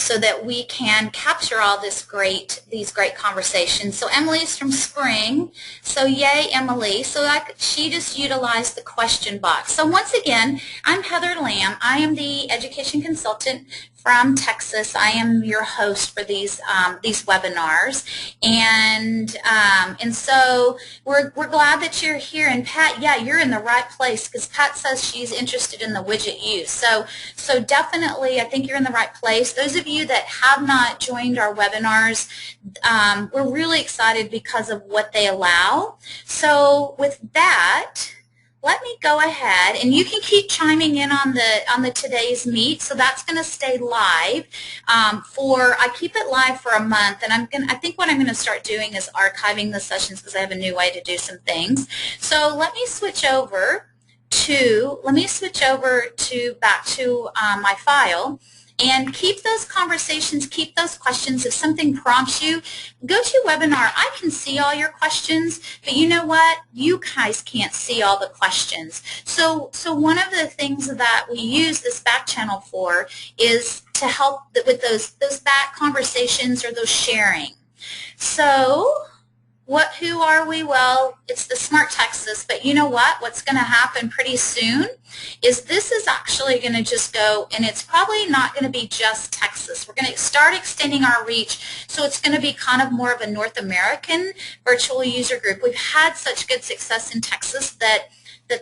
so that we can capture all these great conversations. So Emily's from Spring, so yay Emily. So she just utilized the question box. So once again, I'm Heather Lamb. I am the education consultant from Texas. I am your host for these webinars, and so we're glad that you're here. And Pat, yeah, you're in the right place, because Pat says she's interested in the widget use. So definitely, I think you're in the right place. Those of you that have not joined our webinars, we're really excited because of what they allow. So with that, let me go ahead, and you can keep chiming in on the today's meet. So that's going to stay live I keep it live for a month, and I think what I'm going to start doing is archiving the sessions, because I have a new way to do some things. So let me switch over to back to my file. And keep those conversations, keep those questions. If something prompts you, go to webinar. I can see all your questions, but you know what? You guys can't see all the questions. So one of the things that we use this back channel for is to help with those back conversations, or those sharing. So who are we? Well, it's the Smart Texas, but you know what? What's going to happen pretty soon is this is actually going to just go, and it's probably not going to be just Texas. We're going to start extending our reach, so it's going to be kind of more of a North American virtual user group. We've had such good success in Texas that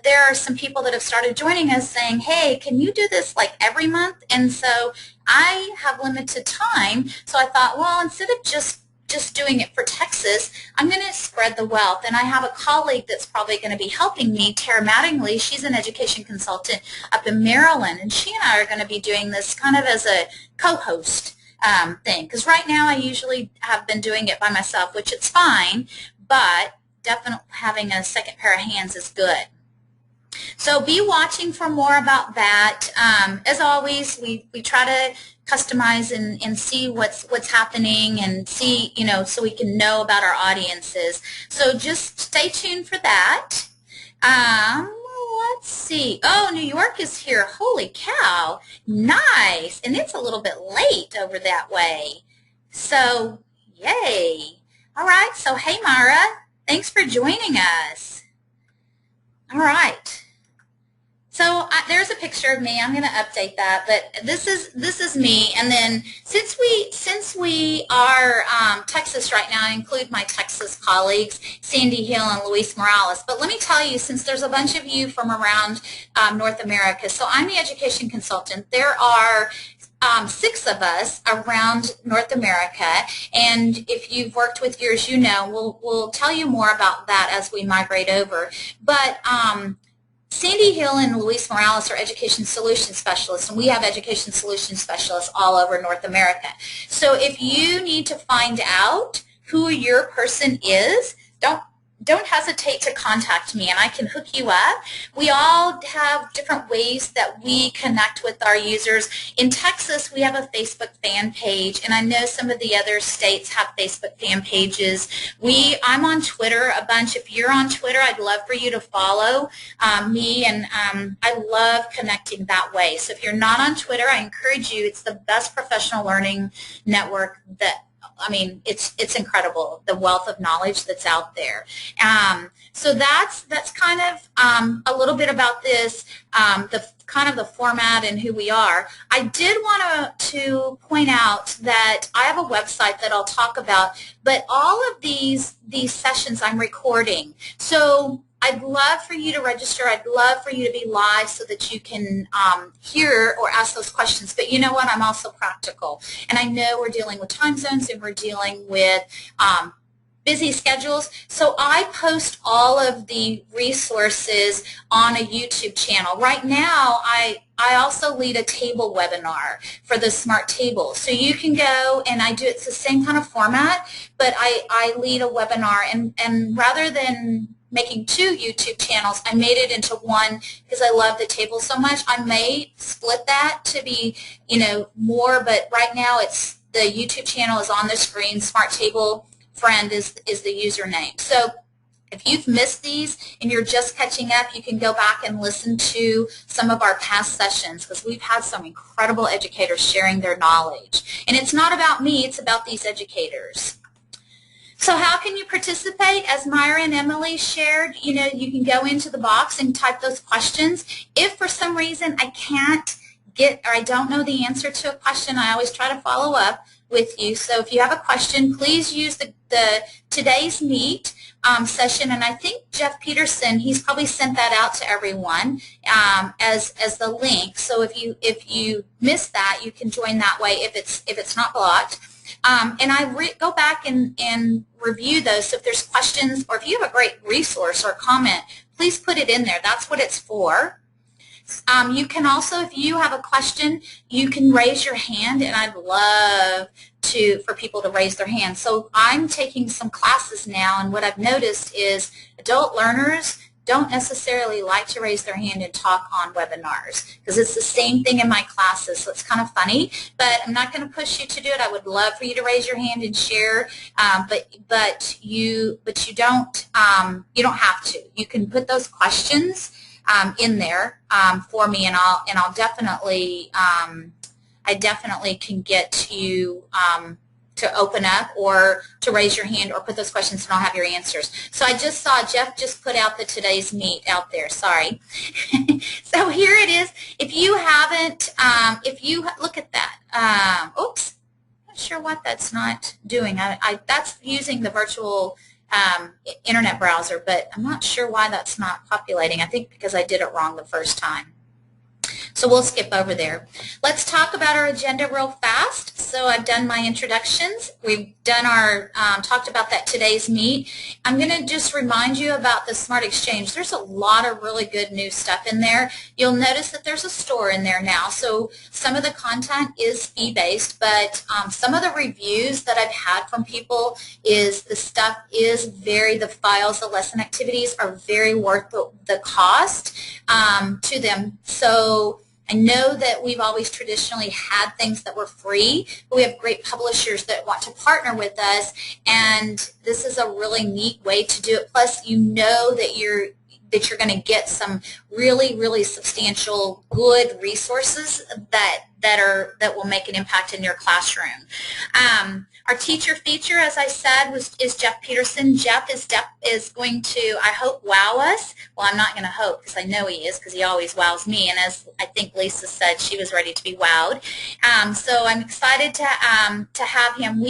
there are some people that have started joining us saying, hey, can you do this like every month? And so I have limited time, so I thought, well, instead of just doing it for Texas, I'm going to spread the wealth. And I have a colleague that's probably going to be helping me, Tara Mattingly. She's an education consultant up in Maryland, and she and I are going to be doing this kind of as a co-host thing. Because right now I usually have been doing it by myself, which it's fine, but definitely having a second pair of hands is good. So be watching for more about that. As always, we try to customize and see what's happening, and see, so we can know about our audiences. So just stay tuned for that. Let's see. Oh, New York is here. Holy cow. Nice. And it's a little bit late over that way. So, yay. All right. So, hey, Mara. Thanks for joining us. All right. So there's a picture of me. I'm going to update that, but this is me. And then since we are Texas right now, I include my Texas colleagues, Sandy Hill and Luis Morales. But let me tell you, since there's a bunch of you from around North America, so I'm the education consultant. There are 6 of us around North America, and if you've worked with yours, you know, we'll tell you more about that as we migrate over. But Sandy Hill and Luis Morales are education solution specialists, and we have education solution specialists all over North America. So if you need to find out who your person is, don't hesitate to contact me, and I can hook you up. We all have different ways that we connect with our users. In Texas, we have a Facebook fan page, and I know some of the other states have Facebook fan pages. I'm on Twitter a bunch. If you're on Twitter, I'd love for you to follow me, and I love connecting that way. So if you're not on Twitter, I encourage you. It's the best professional learning network it's incredible, the wealth of knowledge that's out there. So that's kind of a little bit about this, the format and who we are. I did want to point out that I have a website that I'll talk about, but all of these sessions I'm recording. So I'd love for you to register. I'd love for you to be live so that you can hear or ask those questions. But you know what? I'm also practical. And I know we're dealing with time zones, and we're dealing with busy schedules. So I post all of the resources on a YouTube channel. Right now, I also lead a table webinar for the Smart Table. So you can go, and it's the same kind of format, but I lead a webinar. And rather than making 2 YouTube channels, I made it into one because I love the table so much. I may split that to be, more, but right now it's the YouTube channel is on the screen. Smart Table Friend is the username. So If you've missed these and you're just catching up, you can go back and listen to some of our past sessions because we've had some incredible educators sharing their knowledge. And it's not about me, it's about these educators. So how can you participate? As Myra and Emily shared, you know, you can go into the box and type those questions. If for some reason I can't get or I don't know the answer to a question, I always try to follow up with you. So if you have a question, please use the today's Meet session, and I think Jeff Peterson, he's probably sent that out to everyone as the link. So if you miss that, you can join that way if it's not blocked. And I go back and review those. So if there's questions or if you have a great resource or comment, please put it in there. That's what it's for. You can also, if you have a question, you can raise your hand, and I'd love for people to raise their hand. So I'm taking some classes now, and what I've noticed is adult learners don't necessarily like to raise their hand and talk on webinars because it's the same thing in my classes, so it's kind of funny, but I'm not going to push you to do it. I would love for you to raise your hand and share, but you don't have to. You can put those questions in there for me, and I'll definitely I definitely can get you to open up or to raise your hand or put those questions and I'll have your answers. So I just saw Jeff just put out the today's Meet out there. Sorry. So here it is. If you haven't, if you look at that, oops, not sure what that's not doing. That's using the virtual internet browser, but I'm not sure why that's not populating. I think because I did it wrong the first time. So we'll skip over there. Let's talk about our agenda real fast. So I've done my introductions. We've done our, talked about that today's Meet. I'm going to just remind you about the Smart Exchange. There's a lot of really good new stuff in there. You'll notice that there's a store in there now. So some of the content is fee-based, but some of the reviews that I've had from people is the stuff is the files, the lesson activities are very worth the cost to them. So I know that we've always traditionally had things that were free, but we have great publishers that want to partner with us, and this is a really neat way to do it. Plus, you know that you're going to get some really, really substantial, good resources that will make an impact in your classroom. Our teacher feature, as I said, is Jeff Peterson. Jeff is going to, I hope, wow us. Well, I'm not going to hope because I know he is because he always wows me. And as I think Lisa said, she was ready to be wowed. So I'm excited to have him.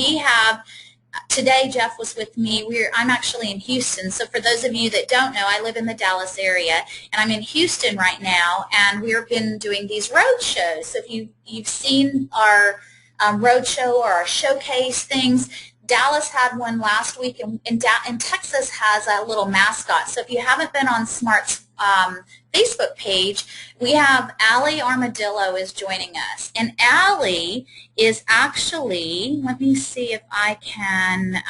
Today, Jeff was with me. I'm actually in Houston. So for those of you that don't know, I live in the Dallas area, and I'm in Houston right now, and we've been doing these road shows. So if you've seen our road show or our showcase things, Dallas had one last week, and Texas has a little mascot. So if you haven't been on Smart's Facebook page, we have Allie Armadillo is joining us. And Allie is actually, let me see if I can,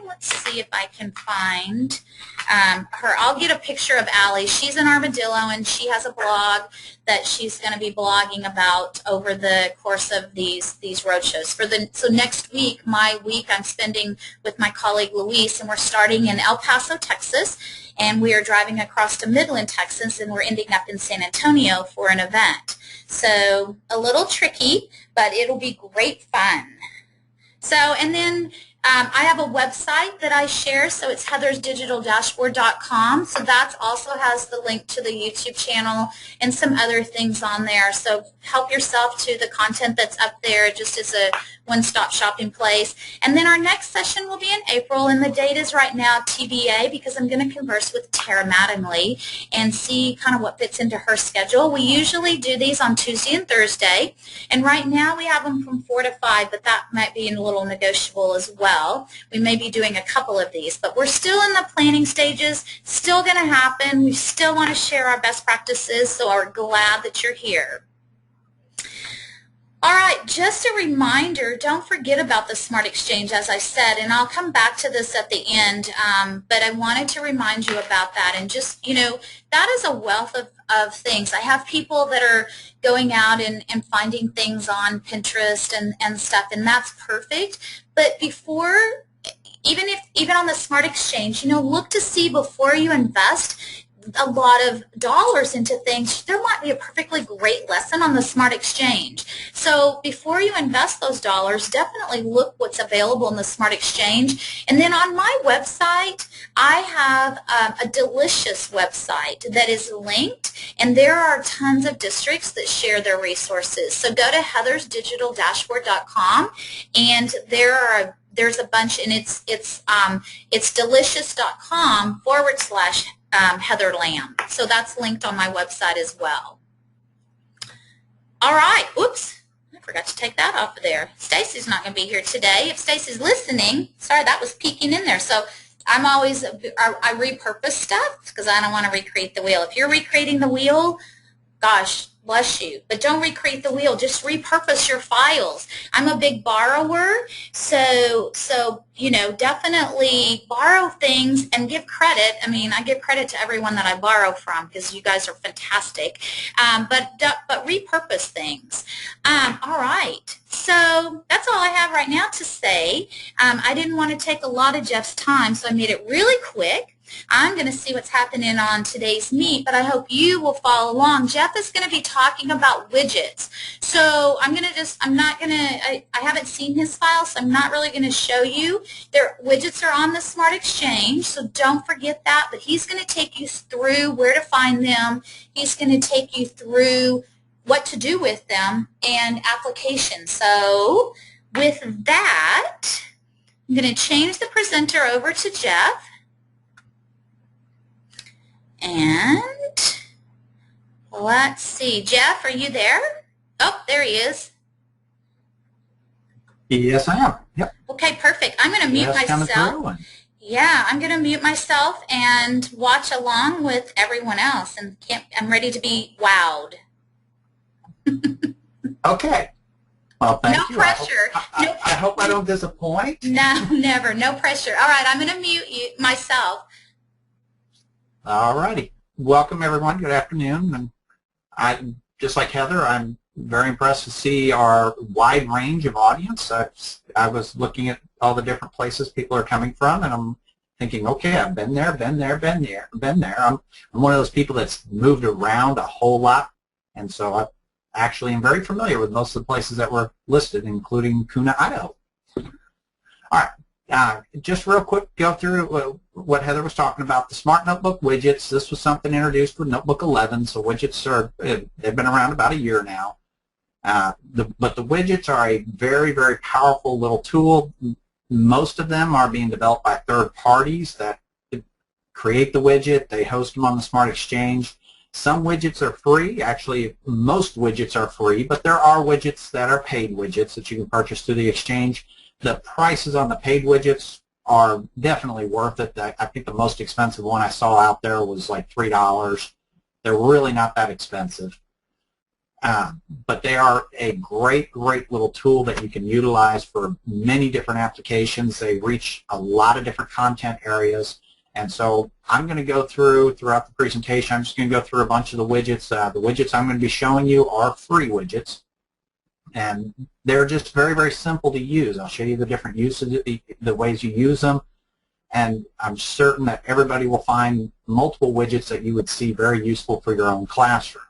let's see if I can find her. I'll get a picture of Allie. She's an armadillo, and she has a blog that she's going to be blogging about over the course of these road shows. So next week, my week I'm spending with my colleague Luis, and we're starting in El Paso, Texas, and we are driving across to Midland, Texas, and we're ending up in San Antonio for an event. So a little tricky, but it'll be great fun. So, and then I have a website that I share, so it's heathersdigitaldashboard.com. So that also has the link to the YouTube channel and some other things on there. So help yourself to the content that's up there just as a one-stop shopping place. And then our next session will be in April, and the date is right now TBA because I'm going to converse with Tara Mattingly and see kind of what fits into her schedule. We usually do these on Tuesday and Thursday, and right now we have them from 4 to 5, but that might be a little negotiable as well. We may be doing a couple of these, but we're still in the planning stages, still going to happen. We still want to share our best practices, so we're glad that you're here. All right, just a reminder, don't forget about the Smart Exchange, as I said, and I'll come back to this at the end, but I wanted to remind you about that. And just, you know, that is a wealth of things. I have people that are going out and finding things on Pinterest and stuff, and that's perfect. But before even on the Smart Exchange, look to see before you invest a lot of dollars into things. There might be a perfectly great lesson on the Smart Exchange. So before you invest those dollars, definitely look what's available in the Smart Exchange. And then on my website, I have a delicious website that is linked, and there are tons of districts that share their resources. So go to heathersdigitaldashboard.com, and there's a bunch, and it's delicious.com / Heather Lamb. So that's linked on my website as well. All right. Oops. I forgot to take that off of there. Stacy's not going to be here today. If Stacy's listening, sorry, that was peeking in there. So I repurpose stuff because I don't want to recreate the wheel. If you're recreating the wheel, gosh, bless you. But don't recreate the wheel. Just repurpose your files. I'm a big borrower, so definitely borrow things and give credit. I mean, I give credit to everyone that I borrow from because you guys are fantastic. But repurpose things. All right. So that's all I have right now to say. I didn't want to take a lot of Jeff's time, so I made it really quick. I'm going to see what's happening on today's meet, but I hope you will follow along. Jeff is going to be talking about widgets. So I haven't seen his file, so I'm not really going to show you. Widgets are on the Smart Exchange, so don't forget that, but he's going to take you through where to find them. He's going to take you through what to do with them and applications. So with that, I'm going to change the presenter over to Jeff. And let's see. Jeff, are you there? Oh, there he is. Yes, I am. Yep. Okay, perfect. I'm going to mute myself. Yeah, I'm going to mute myself and watch along with everyone else. And I'm ready to be wowed. Okay. Well, thank you. No pressure. I hope I don't disappoint. No, never. No pressure. All right, I'm going to mute myself. All righty. Welcome, everyone. Good afternoon. And just like Heather, I'm very impressed to see our wide range of audience. I was looking at all the different places people are coming from, and I'm thinking, okay, I've been there. I'm one of those people that's moved around a whole lot, and so I actually am very familiar with most of the places that were listed, including Kuna, Idaho. All right. Just real quick, go through what Heather was talking about, the Smart Notebook widgets. This was something introduced with Notebook 11, so widgets they've been around about a year now. But the widgets are a very, very powerful little tool. Most of them are being developed by third parties that create the widget. They host them on the Smart Exchange. Some widgets are free. Actually, most widgets are free, but there are widgets that are paid widgets that you can purchase through the exchange. The prices on the paid widgets are definitely worth it. I think the most expensive one I saw out there was like $3. They're really not that expensive. But they are a great, great little tool that you can utilize for many different applications. They reach a lot of different content areas. And so I'm going to go throughout the presentation, I'm just going to go through a bunch of the widgets. The widgets I'm going to be showing you are free widgets. And they're just very, very simple to use. I'll show you the different uses, the ways you use them. And I'm certain that everybody will find multiple widgets that you would see very useful for your own classroom.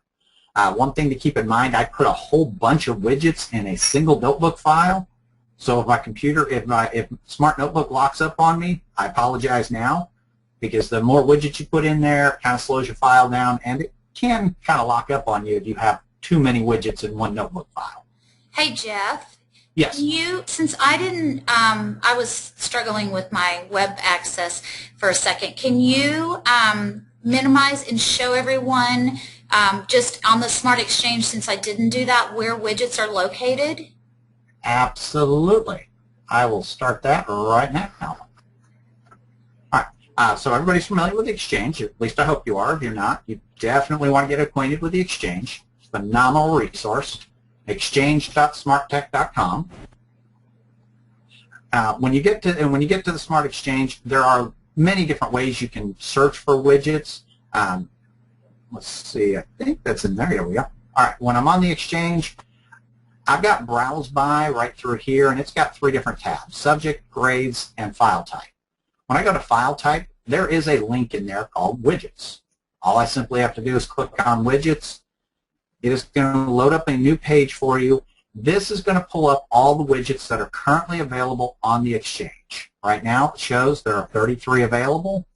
One thing to keep in mind, I put a whole bunch of widgets in a single notebook file. So if my computer, if Smart Notebook locks up on me, I apologize now, because the more widgets you put in there, it kind of slows your file down, and it can kind of lock up on you if you have too many widgets in one notebook file. Hey, Jeff. Yes. Since I was struggling with my web access for a second, can you minimize and show everyone just on the Smart Exchange, since I didn't do that, where widgets are located? Absolutely. I will start that right now. All right. So everybody's familiar with the Exchange. At least I hope you are. If you're not, you definitely want to get acquainted with the Exchange. It's a phenomenal resource. Exchange.smarttech.com. When you get to the Smart Exchange, there are many different ways you can search for widgets. Let's see, I think that's in there. Here we go. All right, when I'm on the Exchange, I've got Browse By right through here, and it's got 3 different tabs: Subject, Grades, and File Type. When I go to File Type, there is a link in there called Widgets. All I simply have to do is click on Widgets. It is going to load up a new page for you. This is going to pull up all the widgets that are currently available on the Exchange. Right now, it shows there are 33 available.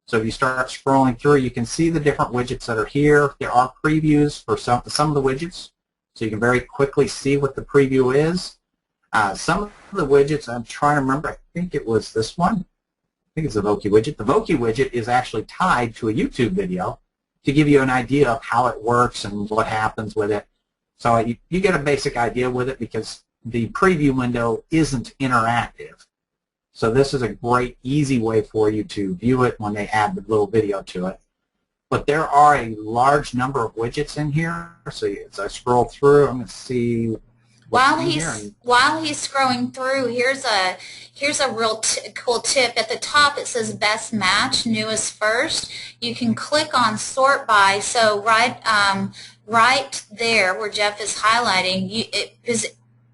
So if you start scrolling through, you can see the different widgets that are here. There are previews for some of the widgets, so you can very quickly see what the preview is. Some of the widgets, I'm trying to remember, I think it was this one. I think it's the Voki widget. The Voki widget is actually tied to a YouTube video to give you an idea of how it works and what happens with it. So you get a basic idea with it because the preview window isn't interactive. So this is a great, easy way for you to view it when they add the little video to it. But there are a large number of widgets in here. So as I scroll through, I'm going to see while he's scrolling through. Here's a real cool tip. At the top, it says Best Match, Newest First. You can click on Sort By. So right there where Jeff is highlighting,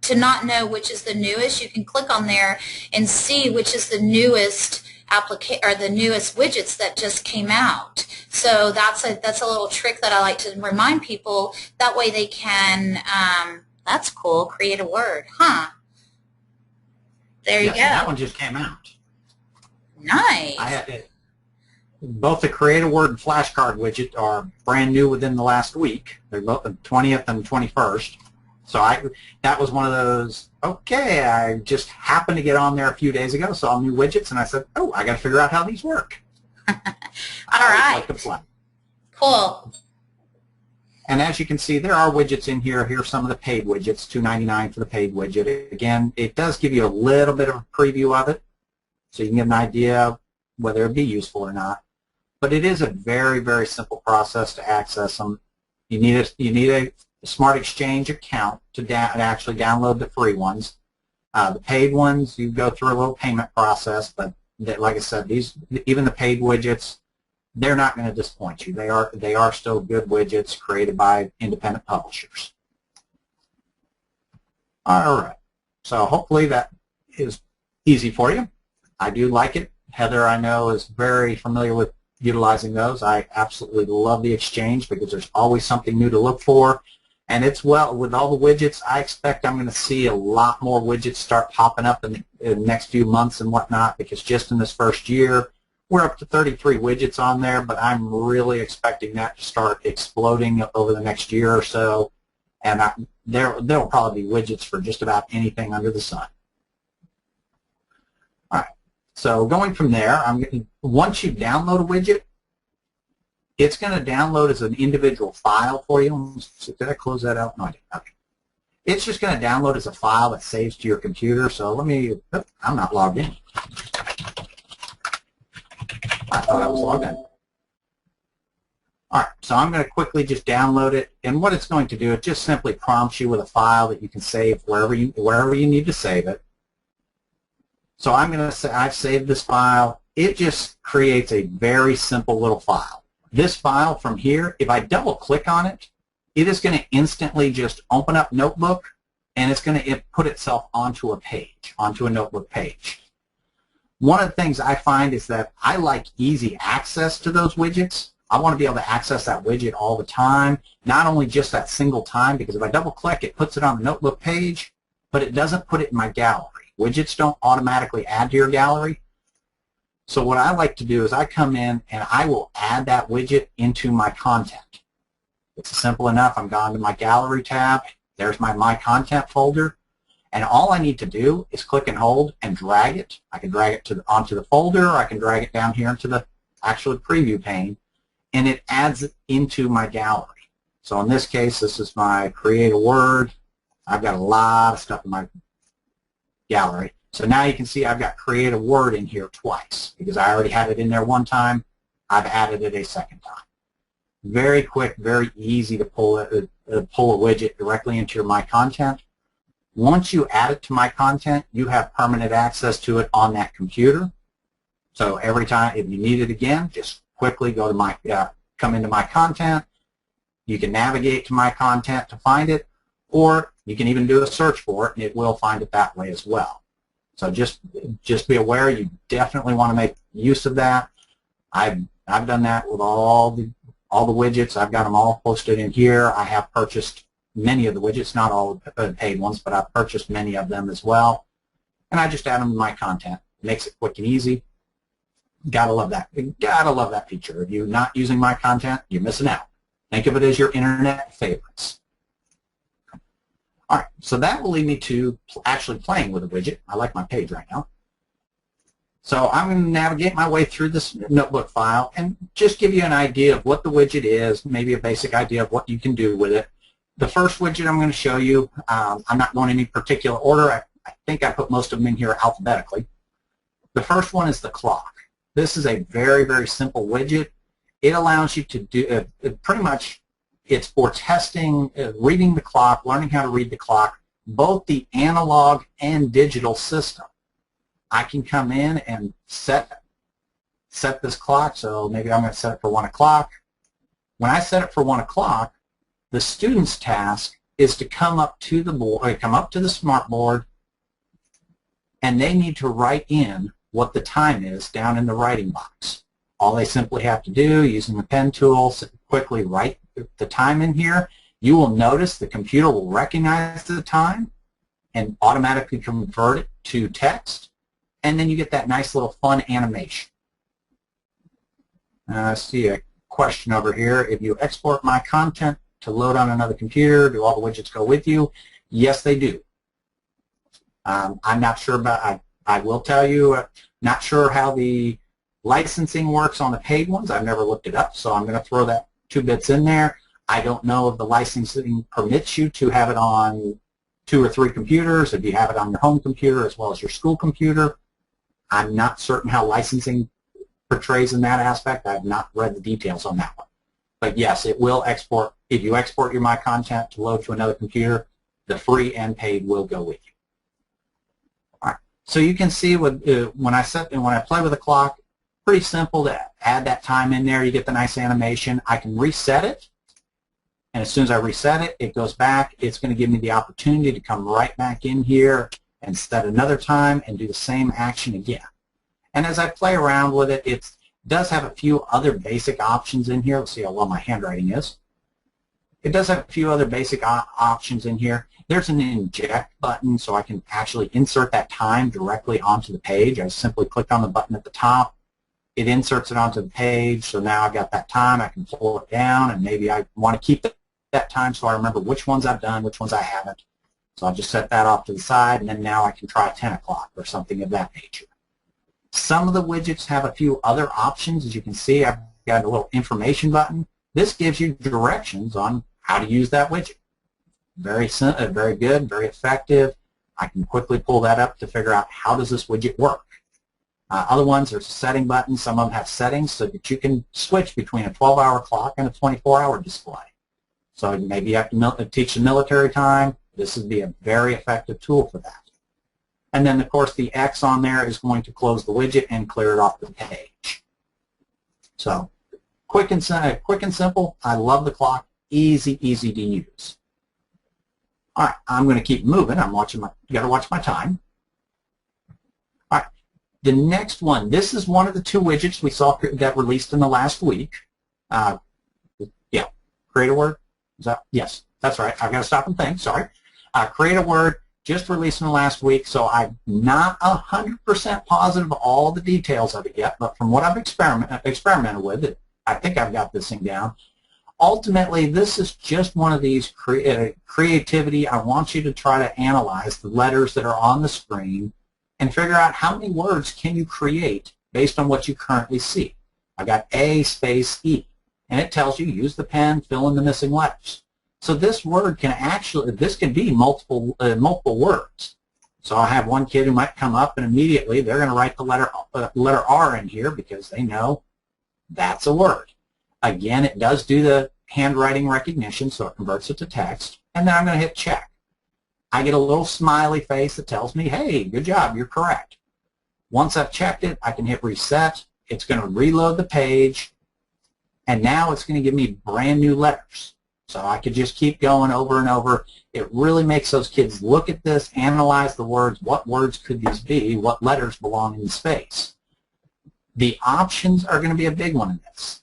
to not know which is the newest, you can click on there and see which is the newest the newest widgets that just came out. So that's a little trick that I like to remind people. That way they can, that's cool, create a word, huh? There you go. That one just came out. Nice. Both the Create a Word and Flashcard widget are brand new within the last week. They're both the 20th and 21st. So that was one of those, okay, I just happened to get on there a few days ago, saw new widgets, and I said, oh, I got to figure out how these work. All right. Like to play. Cool. And as you can see, there are widgets in here. Here's some of the paid widgets, $2.99 for the paid widget. Again, it does give you a little bit of a preview of it, so you can get an idea whether it be useful or not. But it is a very, very simple process to access them. You need a Smart Exchange account to actually download the free ones. The paid ones, you go through a little payment process, but like I said, even the paid widgets, they're not going to disappoint you. They are still good widgets created by independent publishers. All right, so hopefully that is easy for you. I do like it. Heather, I know, is very familiar with utilizing those. I absolutely love the Exchange because there's always something new to look for. And it's, well, with all the widgets, I expect I'm going to see a lot more widgets start popping up in the next few months and whatnot, because just in this first year, we're up to 33 widgets on there, but I'm really expecting that to start exploding over the next year or so. And there'll probably be widgets for just about anything under the sun. All right. So going from there, once you download a widget, it's going to download as an individual file for you. Did I close that out? No, I didn't. Okay. It's just going to download as a file that saves to your computer. So let me, I'm not logged in. I thought I was logged in. All right, so I'm going to quickly just download it. And what it's going to do, it just simply prompts you with a file that you can save wherever you need to save it. So I'm going to say I've saved this file. It just creates a very simple little file. This file from here, if I double click on it, it is going to instantly just open up Notebook, and it's going to put itself onto a page, onto a Notebook page. One of the things I find is that I like easy access to those widgets. I want to be able to access that widget all the time, not only just that single time, because if I double click, it puts it on the Notebook page, but it doesn't put it in my gallery. Widgets don't automatically add to your gallery. So what I like to do is I come in and I will add that widget into my content. It's simple enough. I'm gone to my gallery tab. There's my content folder. And all I need to do is click and hold and drag it. I can drag it onto the folder, or I can drag it down here into the actual preview pane, and it adds it into my gallery. So in this case, this is my Create a Word. I've got a lot of stuff in my gallery. So now you can see I've got Create a Word in here twice, because I already had it in there one time. I've added it a second time. Very quick, very easy to pull a widget directly into your My Content. Once you add it to My Content, you have permanent access to it on that computer. So every time, if you need it again, just quickly go to come into My Content. You can navigate to My Content to find it, or you can even do a search for it, and it will find it that way as well. So just be aware, you definitely want to make use of that. I've done that with all the widgets. I've got them all posted in here. I have purchased many of the widgets, not all paid ones, but I've purchased many of them as well. And I just add them to my content. It makes it quick and easy. Gotta love that. Gotta love that feature. If you're not using my content, you're missing out. Think of it as your internet favorites. All right, so that will lead me to actually playing with a widget. I like my page right now. So I'm going to navigate my way through this notebook file and just give you an idea of what the widget is, maybe a basic idea of what you can do with it. The first widget I'm going to show you, I'm not going in any particular order. I think I put most of them in here alphabetically. The first one is the clock. This is a very, very simple widget. It allows you to do, pretty much, it's for testing, reading the clock, learning how to read the clock, both the analog and digital system. I can come in and set this clock, so maybe I'm going to set it for 1 o'clock. When I set it for 1 o'clock, the student's task is to come up to the board, come up to the smart board, and they need to write in what the time is down in the writing box. All they simply have to do, using the pen tool, quickly write the time in here. You will notice the computer will recognize the time and automatically convert it to text, and then you get that nice little fun animation. I see a question over here. If you export my content to load on another computer, do all the widgets go with you? Yes, they do. I'm not sure about, I will tell you, not sure how the licensing works on the paid ones. I've never looked it up, so I'm going to throw that 2 bits in there. I don't know if the licensing permits you to have it on 2 or 3 computers, if you have it on your home computer as well as your school computer. I'm not certain how licensing portrays in that aspect. I have not read the details on that one. But yes, it will export. If you export your My Content to load to another computer, the free and paid will go with you. All right. So you can see when I play with the clock, pretty simple to add that time in there. You get the nice animation. I can reset it, and as soon as I reset it, it goes back. It's going to give me the opportunity to come right back in here and set another time and do the same action again. And as I play around with it, it does have a few other basic options in here. Let's see how well my handwriting is. It does have a few other basic options in here. There's an inject button, so I can actually insert that time directly onto the page. I simply click on the button at the top. It inserts it onto the page, so now I've got that time. I can pull it down, and maybe I want to keep that time so I remember which ones I've done, which ones I haven't. So I'll just set that off to the side, and then now I can try 10 o'clock or something of that nature. Some of the widgets have a few other options. As you can see, I've got a little information button. This gives you directions on how to use that widget. Very good, very effective. I can quickly pull that up to figure out how does this widget work. Other ones, there's a setting button. Some of them have settings so that you can switch between a 12-hour clock and a 24-hour display. So maybe you have to teach the military time. This would be a very effective tool for that. And then, of course, the X on there is going to close the widget and clear it off the page. So quick and simple. I love the clock. Easy, easy to use. All right, I'm going to keep moving. Got to watch my time. All right, the next one. This is one of the 2 widgets we saw that released in the last week. Yeah, create a word. Is that? Yes, that's right. I've got to stop and think. Sorry. Create a word. Just released in the last week, so I'm not 100% positive of all the details of it yet, but from what I've experimented with, I think I've got this thing down. Ultimately, this is just one of these creativity. I want you to try to analyze the letters that are on the screen and figure out how many words can you create based on what you currently see. I've got A space E, and it tells you use the pen, fill in the missing letters. So this word can actually, this can be multiple words. So I have one kid who might come up and immediately they're going to write the letter R in here because they know that's a word. Again, it does do the handwriting recognition, so it converts it to text. And then I'm going to hit check. I get a little smiley face that tells me, hey, good job, you're correct. Once I've checked it, I can hit reset. It's going to reload the page. And now it's going to give me brand new letters. So I could just keep going over and over. It really makes those kids look at this, analyze the words. What words could these be? What letters belong in the space? The options are going to be a big one in this,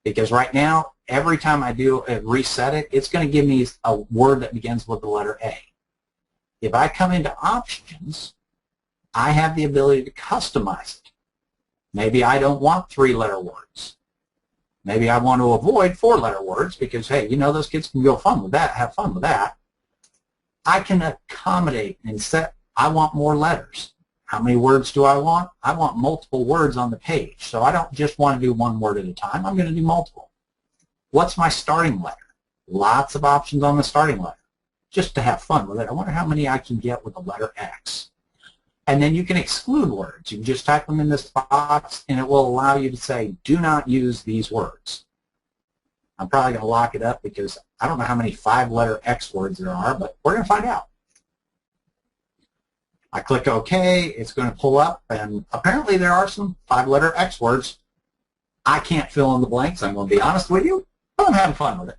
because right now, every time I do reset it, it's going to give me a word that begins with the letter A. If I come into options, I have the ability to customize it. Maybe I don't want 3-letter words. Maybe I want to avoid 4-letter words because, hey, you know, those kids can have fun with that. I can accommodate and set, I want more letters. How many words do I want? I want multiple words on the page. So I don't just want to do one word at a time. I'm going to do multiple. What's my starting letter? Lots of options on the starting letter, just to have fun with it. I wonder how many I can get with the letter X. And then you can exclude words. You can just type them in this box, and it will allow you to say, do not use these words. I'm probably going to lock it up because I don't know how many 5-letter X words there are, but we're going to find out. I click OK. It's going to pull up, and apparently there are some 5-letter X words. I can't fill in the blanks. I'm going to be honest with you, but I'm having fun with it.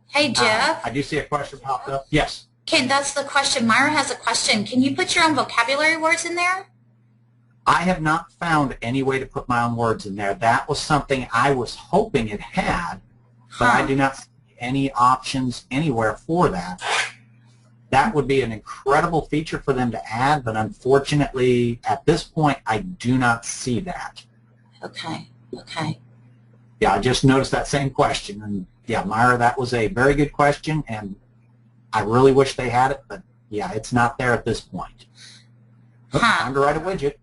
Hey, Jeff. I do see a question popped up. Yes. Okay, that's the question. Myra has a question. Can you put your own vocabulary words in there? I have not found any way to put my own words in there. That was something I was hoping it had, but I do not see any options anywhere for that. That would be an incredible feature for them to add, but unfortunately, at this point, I do not see that. Okay, okay. Yeah, I just noticed that same question. And yeah, Myra, that was a very good question, and I really wish they had it, but yeah, it's not there at this point. Oops, time to write a widget.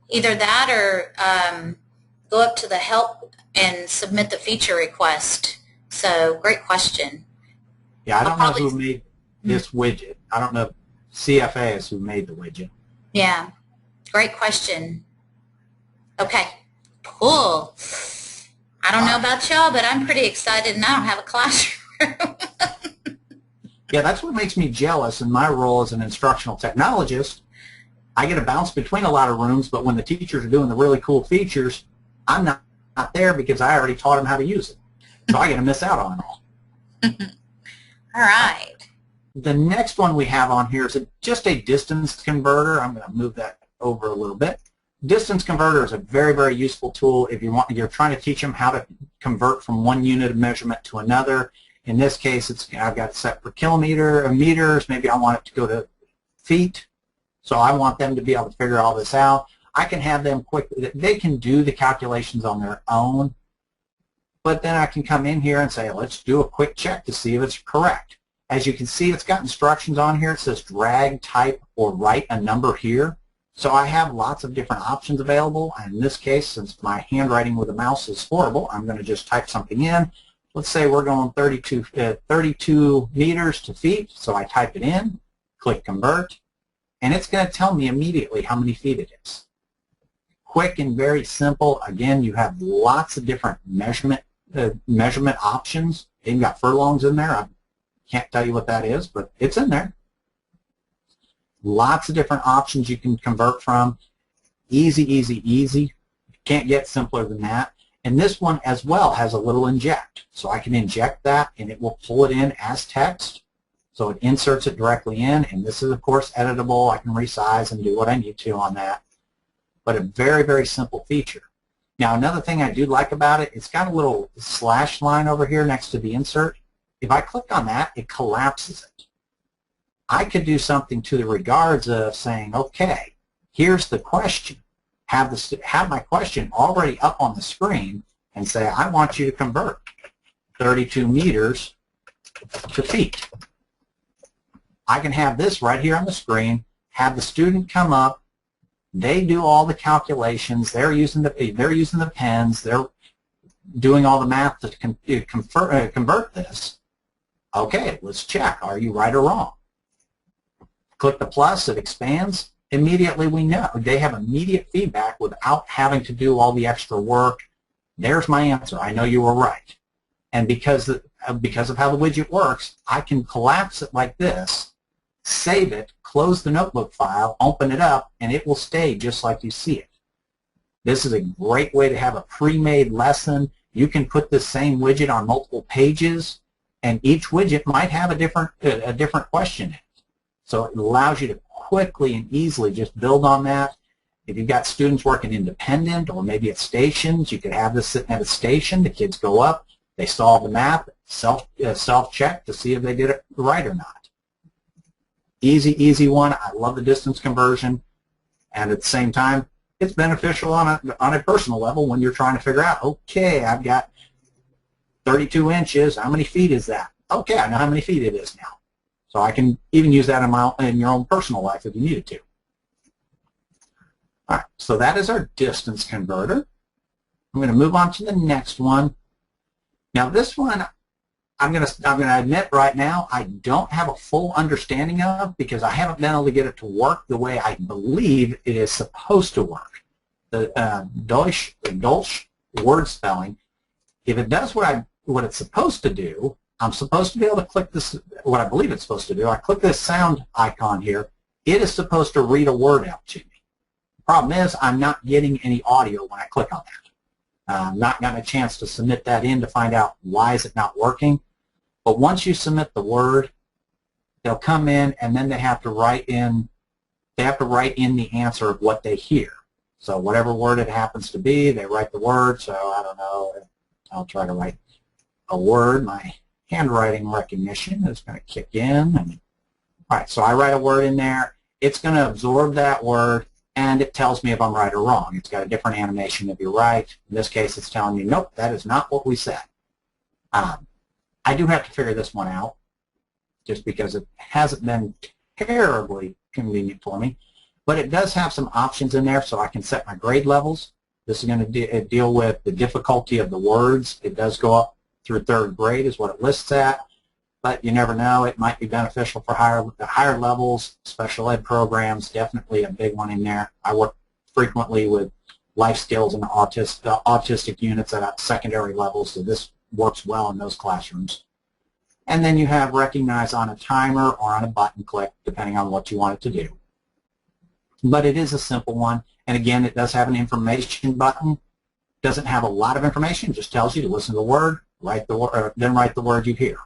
Either that or go up to the help and submit the feature request. So, great question. Yeah, I don't know who made this widget. I don't know. CFA is who made the widget. Yeah, great question. Okay, cool. I don't know about y'all, but I'm pretty excited, and I don't have a classroom. Yeah, that's what makes me jealous in my role as an instructional technologist. I get to bounce between a lot of rooms, but when the teachers are doing the really cool features, I'm not there because I already taught them how to use it. So I get to miss out on it all. All right. The next one we have on here is just a distance converter. I'm going to move that over a little bit. Distance converter is a very, very useful tool if you're trying to teach them how to convert from one unit of measurement to another. In this case, I've got it set for kilometer or meters. Maybe I want it to go to feet. So I want them to be able to figure all this out. I can have them they can do the calculations on their own, but then I can come in here and say, let's do a quick check to see if it's correct. As you can see, it's got instructions on here. It says drag, type, or write a number here. So I have lots of different options available. And in this case, since my handwriting with a mouse is horrible, I'm going to just type something in. Let's say we're going 32 meters to feet. So I type it in, click convert, and it's going to tell me immediately how many feet it is. Quick and very simple. Again, you have lots of different measurement options. You've got furlongs in there. I can't tell you what that is, but it's in there. Lots of different options you can convert from. Easy, easy, easy. Can't get simpler than that. And this one as well has a little inject. So I can inject that and it will pull it in as text. So it inserts it directly in, and this is of course editable. I can resize and do what I need to on that. But a very, very simple feature. Now another thing I do like about it, it's got a little slash line over here next to the insert. If I click on that, it collapses it. I could do something to the regards of saying, okay, here's the question. Have my question already up on the screen and say, I want you to convert 32 meters to feet. I can have this right here on the screen, have the student come up, they do all the calculations, they're using the pens, they're doing all the math to convert this. Okay, let's check. Are you right or wrong? Click the plus, it expands. Immediately we know. They have immediate feedback without having to do all the extra work. There's my answer. I know you were right. And because of how the widget works, I can collapse it like this, save it, close the notebook file, open it up, and it will stay just like you see it. This is a great way to have a pre-made lesson. You can put this same widget on multiple pages. and each widget might have a different question in it. So it allows you to quickly and easily just build on that. If you've got students working independent or maybe at stations, you could have this sitting at a station. The kids go up, they solve the math, self-check to see if they did it right or not. Easy, easy one. I love the distance conversion, and at the same time, it's beneficial on a personal level when you're trying to figure out, okay, I've got 32 inches. How many feet is that? Okay, I know how many feet it is now. So I can even use that in your own personal life if you needed to. All right, so that is our distance converter. I'm going to move on to the next one. Now this one, I'm going to admit right now I don't have a full understanding of because I haven't been able to get it to work the way I believe it is supposed to work. The Deutsch word spelling, if it does what it's supposed to do, I'm supposed to be able to click this, what I believe it's supposed to do. I click this sound icon here. It is supposed to read a word out to me. The problem is I'm not getting any audio when I click on that. I'm not gotten a chance to submit that in to find out why is it not working. But once you submit the word, they'll come in and then they have to write in the answer of what they hear. So whatever word it happens to be, they write the word. So I don't know, I'll try to write a word. My handwriting recognition is going to kick in. All right, so I write a word in there. It's going to absorb that word, and it tells me if I'm right or wrong. It's got a different animation if you're right. In this case, it's telling me, nope, that is not what we said. I do have to figure this one out just because it hasn't been terribly convenient for me, but it does have some options in there so I can set my grade levels. This is going to deal with the difficulty of the words. It does go up through 3rd grade is what it lists at, but you never know. It might be beneficial for higher levels. Special ed programs, definitely a big one in there. I work frequently with life skills and autistic units at secondary levels, so this works well in those classrooms. And then you have recognize on a timer or on a button click, depending on what you want it to do. But it is a simple one, and again, it does have an information button. Doesn't have a lot of information, just tells you to listen to the word, then write the word you hear.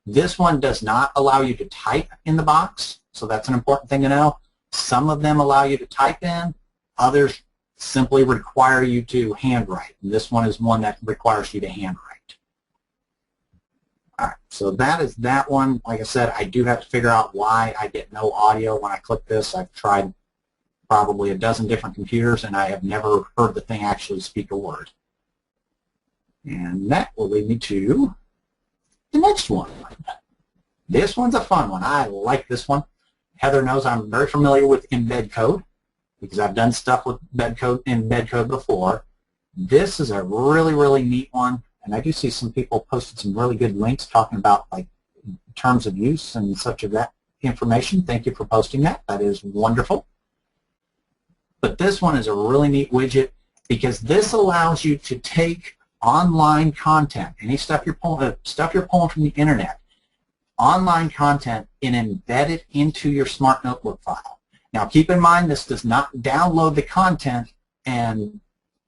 This one does not allow you to type in the box, so that's an important thing to know. Some of them allow you to type in, others simply require you to handwrite. And this one is one that requires you to handwrite. All right, so that is that one. Like I said, I do have to figure out why I get no audio when I click this. I've tried probably a dozen different computers, and I have never heard the thing actually speak a word. And that will lead me to the next one. This one's a fun one. I like this one. Heather knows I'm very familiar with embed code because I've done stuff with embed code before. This is a really, really neat one, and I do see some people posted some really good links talking about like terms of use and such of that information. Thank you for posting that. That is wonderful. But this one is a really neat widget because this allows you to take online content, any stuff you're pulling from the internet, online content, and embed it into your Smart Notebook file. Now keep in mind this does not download the content and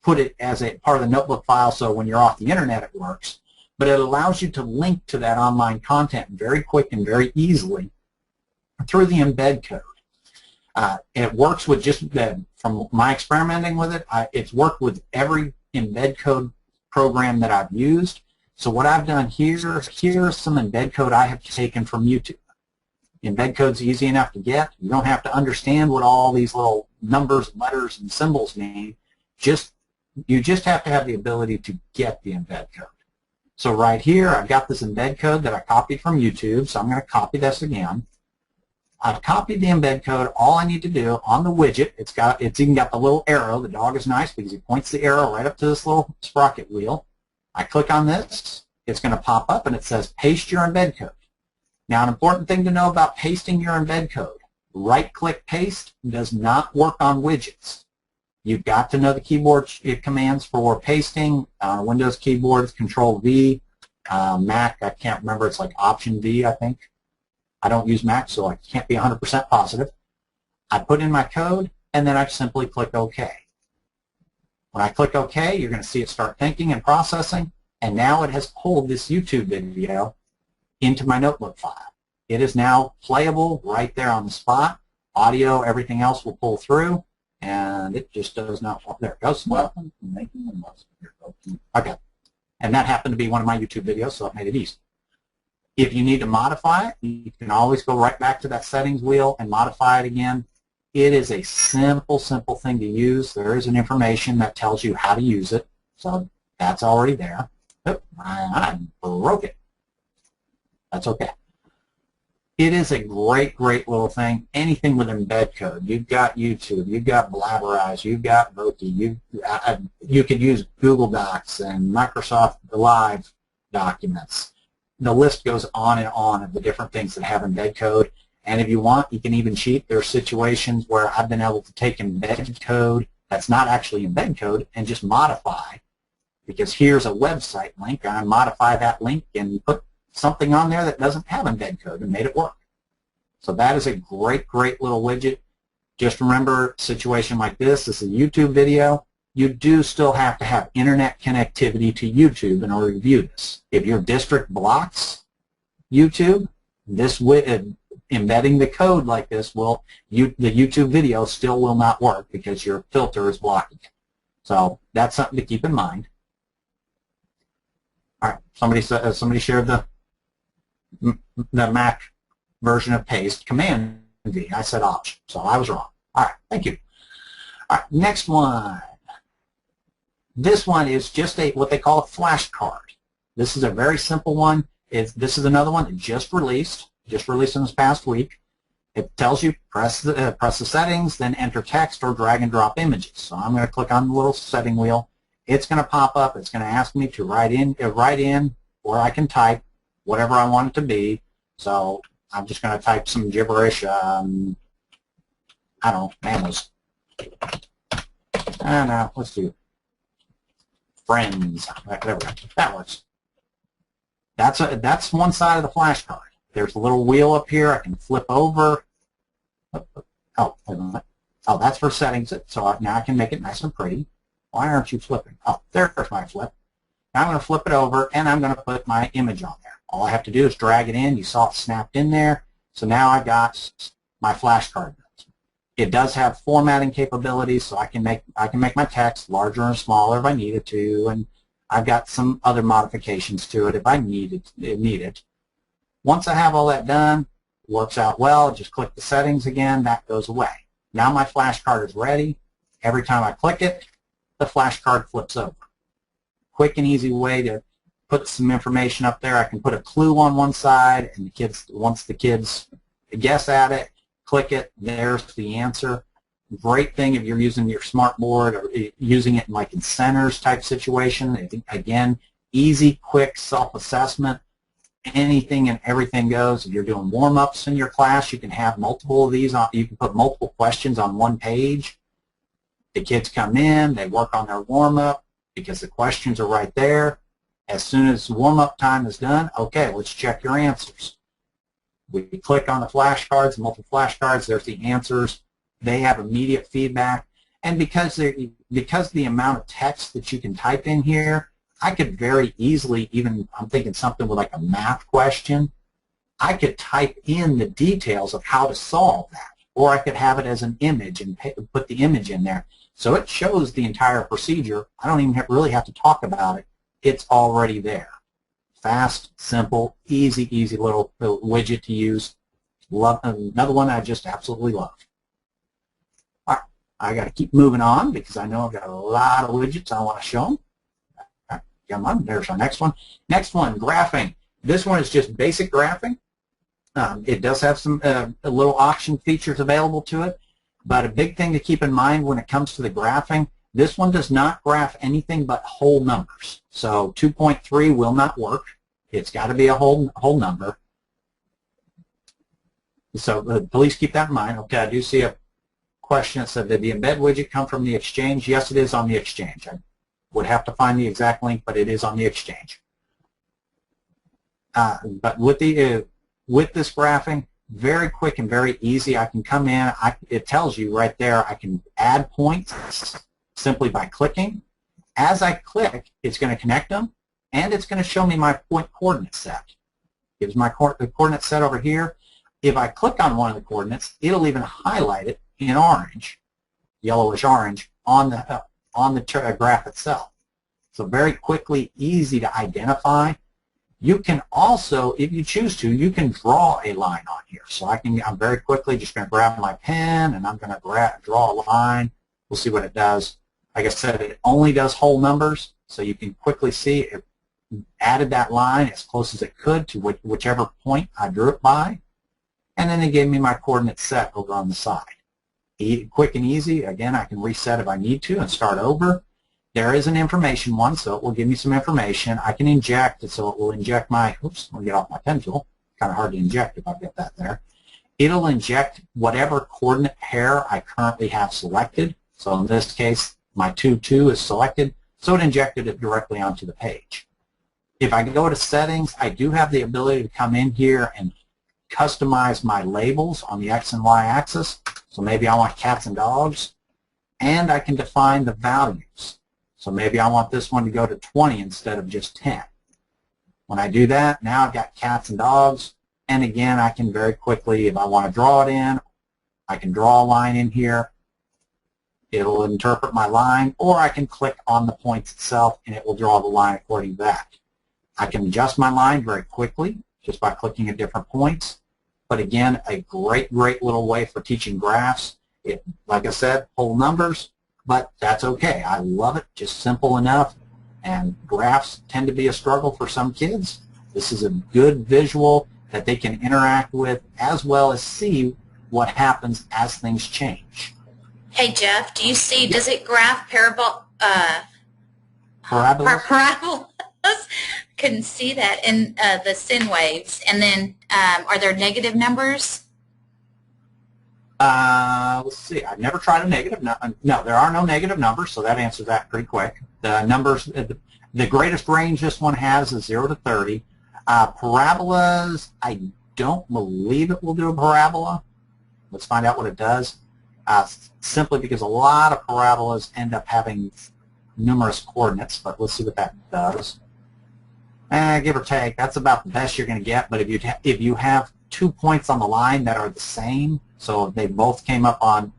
put it as a part of the notebook file so when you're off the internet it works, but it allows you to link to that online content very quick and very easily through the embed code. It works with from my experimenting with it, it's worked with every embed code program that I've used. So what I've done here's some embed code I have taken from YouTube. Embed code's easy enough to get. You don't have to understand what all these little numbers, letters, and symbols mean. You just have to have the ability to get the embed code. So right here, I've got this embed code that I copied from YouTube, so I'm going to copy this again. I've copied the embed code. All I need to do on the widget, it's even got the little arrow. The dog is nice because he points the arrow right up to this little sprocket wheel. I click on this. It's going to pop up and it says paste your embed code. Now an important thing to know about pasting your embed code. Right-click paste does not work on widgets. You've got to know the keyboard commands for pasting. Windows keyboard is Control-V. Mac, I can't remember. It's like Option-V, I think. I don't use Mac, so I can't be 100% positive. I put in my code, and then I simply click OK. When I click OK, you're going to see it start thinking and processing. and now it has pulled this YouTube video into my notebook file. It is now playable right there on the spot. Audio, everything else will pull through, and it just does not. There it goes. Okay, and that happened to be one of my YouTube videos, so it made it easy. If you need to modify it, you can always go right back to that settings wheel and modify it again. It is a simple, simple thing to use. There is an information that tells you how to use it, so that's already there. Oh, I broke it. That's okay. It is a great, great little thing. Anything with embed code. You've got YouTube. You've got Blabberize. You've got Voki. You could use Google Docs and Microsoft Live documents. The list goes on and on of the different things that have embed code. And if you want, you can even cheat. There are situations where I've been able to take embed code that's not actually embed code and just modify. Because here's a website link, and I modify that link and put something on there that doesn't have embed code and made it work. So that is a great, great little widget. Just remember, a situation like this is a YouTube video. You do still have to have internet connectivity to YouTube in order to view this. If your district blocks YouTube, this embedding the code like this the YouTube video still will not work because your filter is blocking it. So that's something to keep in mind. All right, somebody shared the Mac version of paste, Command V. I said Option, so I was wrong. All right, thank you. All right, next one. This one is just what they call a flashcard. This is a very simple one. This is another one that just released in this past week. It tells you press the settings, then enter text or drag and drop images. So I'm going to click on the little setting wheel. It's going to pop up. It's going to ask me to write in, or I can type whatever I want it to be. So I'm just going to type some gibberish. I don't know, mammals. No, let's do friends. There we go. That works. That's one side of the flashcard. There's a little wheel up here. I can flip over. Oh, wait a minute. Oh, that's for settings. So now I can make it nice and pretty. Why aren't you flipping? Oh, there's my flip. Now I'm going to flip it over, and I'm going to put my image on there. All I have to do is drag it in. You saw it snapped in there. So now I've got my flashcard. It does have formatting capabilities, so I can make my text larger and smaller if I needed to, and I've got some other modifications to it if I need it. Once I have all that done, works out well. Just click the settings again. That goes away. Now my flashcard is ready. Every time I click it, the flashcard flips over. Quick and easy way to put some information up there. I can put a clue on one side, and once the kids guess at it, click it, there's the answer. Great thing if you're using your smartboard or using it in centers type situation. Again, easy, quick self-assessment. Anything and everything goes. If you're doing warm-ups in your class, you can have multiple of these. You can put multiple questions on one page. The kids come in, they work on their warm-up because the questions are right there. As soon as warm-up time is done, okay, let's check your answers. We click on the flashcards, multiple flashcards, there's the answers. They have immediate feedback. And because the amount of text that you can type in here, I could very easily, I'm thinking something with like a math question, I could type in the details of how to solve that. Or I could have it as an image and put the image in there. So it shows the entire procedure. I don't even really have to talk about it. It's already there. Fast, simple, easy little widget to use. Another one I just absolutely love. All right, I got to keep moving on because I know I've got a lot of widgets I want to show them. All right, come on, there's our next one. Next one, graphing. This one is just basic graphing. It does have some little option features available to it, but a big thing to keep in mind when it comes to the graphing, this one does not graph anything but whole numbers. So 2.3 will not work. It's got to be a whole number. So please keep that in mind. Okay, I do see a question that said, did the embed widget come from the Exchange? Yes, it is on the Exchange. I would have to find the exact link, but it is on the Exchange. But with this graphing, very quick and very easy. I can come in. It tells you right there I can add points simply by clicking. As I click, it's going to connect them. and it's going to show me my point coordinate set. Gives my the coordinate set over here. If I click on one of the coordinates, it'll even highlight it in orange, yellowish orange, on the graph itself. So very quickly, easy to identify. You can also, if you choose to, you can draw a line on here. So I'm very quickly just going to grab my pen and I'm going to draw a line. We'll see what it does. Like I said, it only does whole numbers, so you can quickly see it added that line as close as it could to whichever point I drew it by. And then it gave me my coordinate set over on the side. Quick and easy. Again, I can reset if I need to and start over. There is an information one, so it will give me some information. I can inject it, so it will inject my, oops, let me get off my pen tool. Kind of hard to inject if I get that there. It'll inject whatever coordinate pair I currently have selected. So in this case, my 2, 2 is selected, so it injected it directly onto the page. If I go to settings, I do have the ability to come in here and customize my labels on the X and Y axis. So maybe I want cats and dogs, and I can define the values. So maybe I want this one to go to 20 instead of just 10. When I do that, now I've got cats and dogs, and again, I can very quickly, if I want to draw it in, I can draw a line in here. It'll interpret my line, or I can click on the points itself, and it will draw the line according to that. I can adjust my line very quickly just by clicking at different points. But again, a great, great little way for teaching graphs. Like I said, whole numbers, but that's okay. I love it, just simple enough. And graphs tend to be a struggle for some kids. This is a good visual that they can interact with as well as see what happens as things change. Hey Jeff, do you see, does it graph parabolas? Parabolas? Couldn't see that in the sin waves. And then are there negative numbers? Let's see. I've never tried a negative. No, there are no negative numbers, so that answers that pretty quick. The numbers, the greatest range this one has is 0 to 30. Parabolas, I don't believe it will do a parabola. Let's find out what it does. Simply because a lot of parabolas end up having numerous coordinates, but let's see what that does. Give or take, that's about the best you're going to get. But if you have 2 points on the line that are the same, so if they both came up on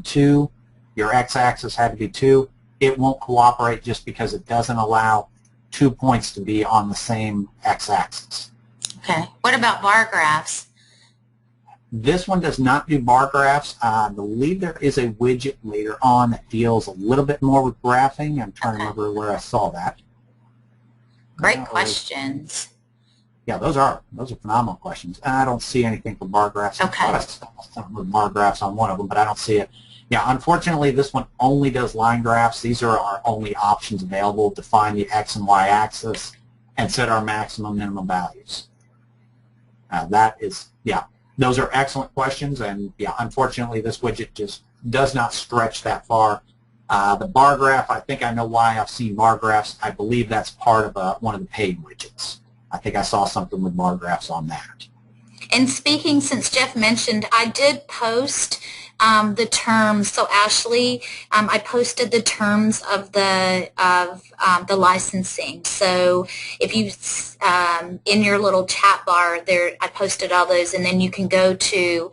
2, your x-axis had to be 2, it won't cooperate just because it doesn't allow 2 points to be on the same x-axis. Okay. What about bar graphs? This one does not do bar graphs. I believe there is a widget later on that deals a little bit more with graphing. I'm trying to remember where I saw that. Great questions. Yeah, those are phenomenal questions. I don't see anything for bar graphs. Okay. I saw something with bar graphs on one of them, but I don't see it. Yeah, unfortunately, this one only does line graphs. These are our only options available to find the X and Y axis and set our maximum minimum values. That is, yeah, those are excellent questions, and yeah, unfortunately, this widget just does not stretch that far. The bar graph, I think I know why I've seen bar graphs. I believe that's part of one of the paid widgets. I think I saw something with bar graphs on that. And speaking, since Jeff mentioned, I did post the terms. So Ashley, I posted the terms of the licensing. So if you in your little chat bar there, I posted all those, and then you can go to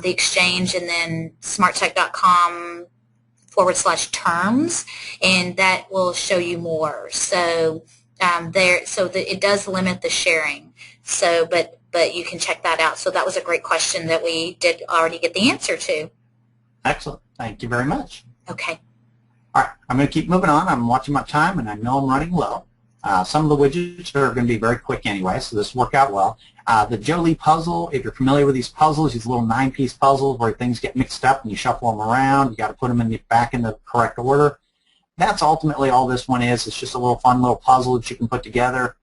the exchange and then smarttech.com/terms, and that will show you more. So it does limit the sharing. So, but you can check that out. So that was a great question that we did already get the answer to. Excellent. Thank you very much. Okay. All right. I'm going to keep moving on. I'm watching my time, and I know I'm running low. Some of the widgets are going to be very quick anyway, so this will work out well. The Jolie puzzle, if you're familiar with these puzzles, these little 9-piece puzzles where things get mixed up and you shuffle them around, you got to put them back in the correct order. That's ultimately all this one is. It's just a little fun little puzzle that you can put together.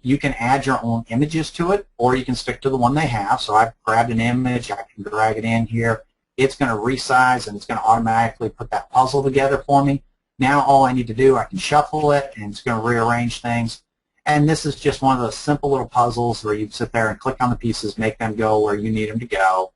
You can add your own images to it, or you can stick to the one they have. So I've grabbed an image, I can drag it in here. It's going to resize, and it's going to automatically put that puzzle together for me. Now all I need to do, I can shuffle it, and it's going to rearrange things. And this is just one of those simple little puzzles where you sit there and click on the pieces, make them go where you need them to go.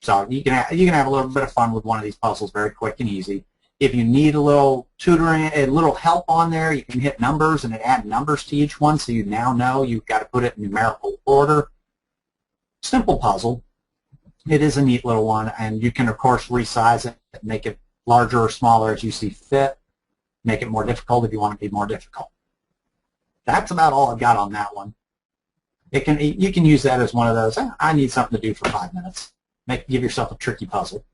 So you can have a little bit of fun with one of these puzzles, very quick and easy. If you need a little tutoring, a little help on there, you can hit numbers and it adds numbers to each one, so you now know you've got to put it in numerical order. Simple puzzle. It is a neat little one, and you can, of course, resize it, make it larger or smaller as you see fit, make it more difficult if you want it to be more difficult. That's about all I've got on that one. You can use that as one of those, I need something to do for 5 minutes. Give yourself a tricky puzzle.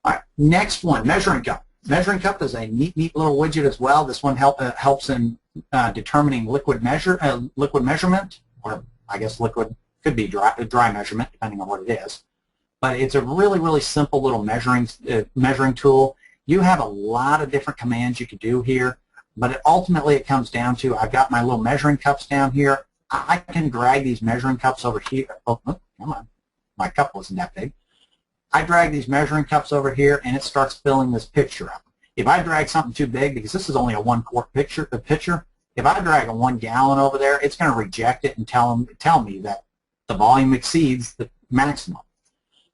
All right, next one, measuring cup. Measuring cup is a neat little widget as well. This one helps in determining liquid measurement, or I guess liquid could be dry measurement, depending on what it is. But it's a really simple little measuring tool. You have a lot of different commands you could do here, but ultimately it comes down to, I've got my little measuring cups down here. I can drag these measuring cups over here. Oh, come on, my cup wasn't that big. I drag these measuring cups over here, and it starts filling this picture up. If I drag something too big, because this is only a 1-quart pitcher, if I drag a 1 gallon over there, it's going to reject it and tell me that the volume exceeds the maximum.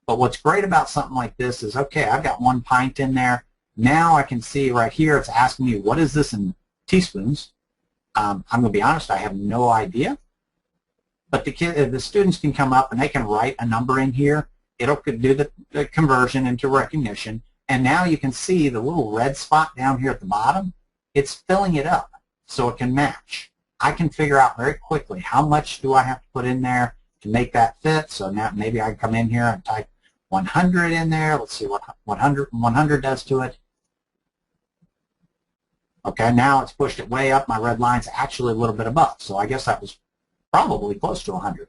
But what's great about something like this is, okay, I've got 1 pint in there. Now I can see right here, it's asking me, what is this in teaspoons? I'm going to be honest, I have no idea. But the students can come up and they can write a number in here. It'll do the conversion into recognition. And now you can see the little red spot down here at the bottom. It's filling it up so it can match. I can figure out very quickly how much do I have to put in there to make that fit. So now maybe I can come in here and type 100 in there. Let's see what 100 does to it. Okay, now it's pushed it way up. My red line's actually a little bit above. So I guess that was probably close to 100.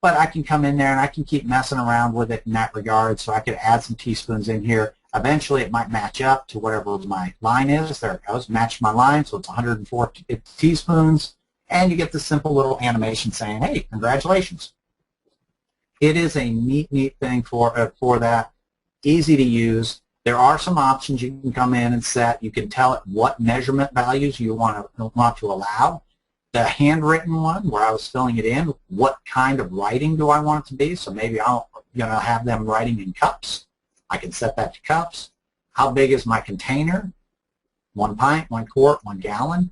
But I can come in there and I can keep messing around with it in that regard. So I could add some teaspoons in here. Eventually it might match up to whatever my line is. There it goes, match my line. So it's 104 teaspoons. And you get this simple little animation saying, hey, congratulations. It is a neat thing for that. Easy to use. There are some options you can come in and set. You can tell it what measurement values you want to allow. The handwritten one, where I was filling it in, what kind of writing do I want it to be? So maybe I'll have them writing in cups. I can set that to cups. How big is my container? 1 pint, 1 quart, 1 gallon.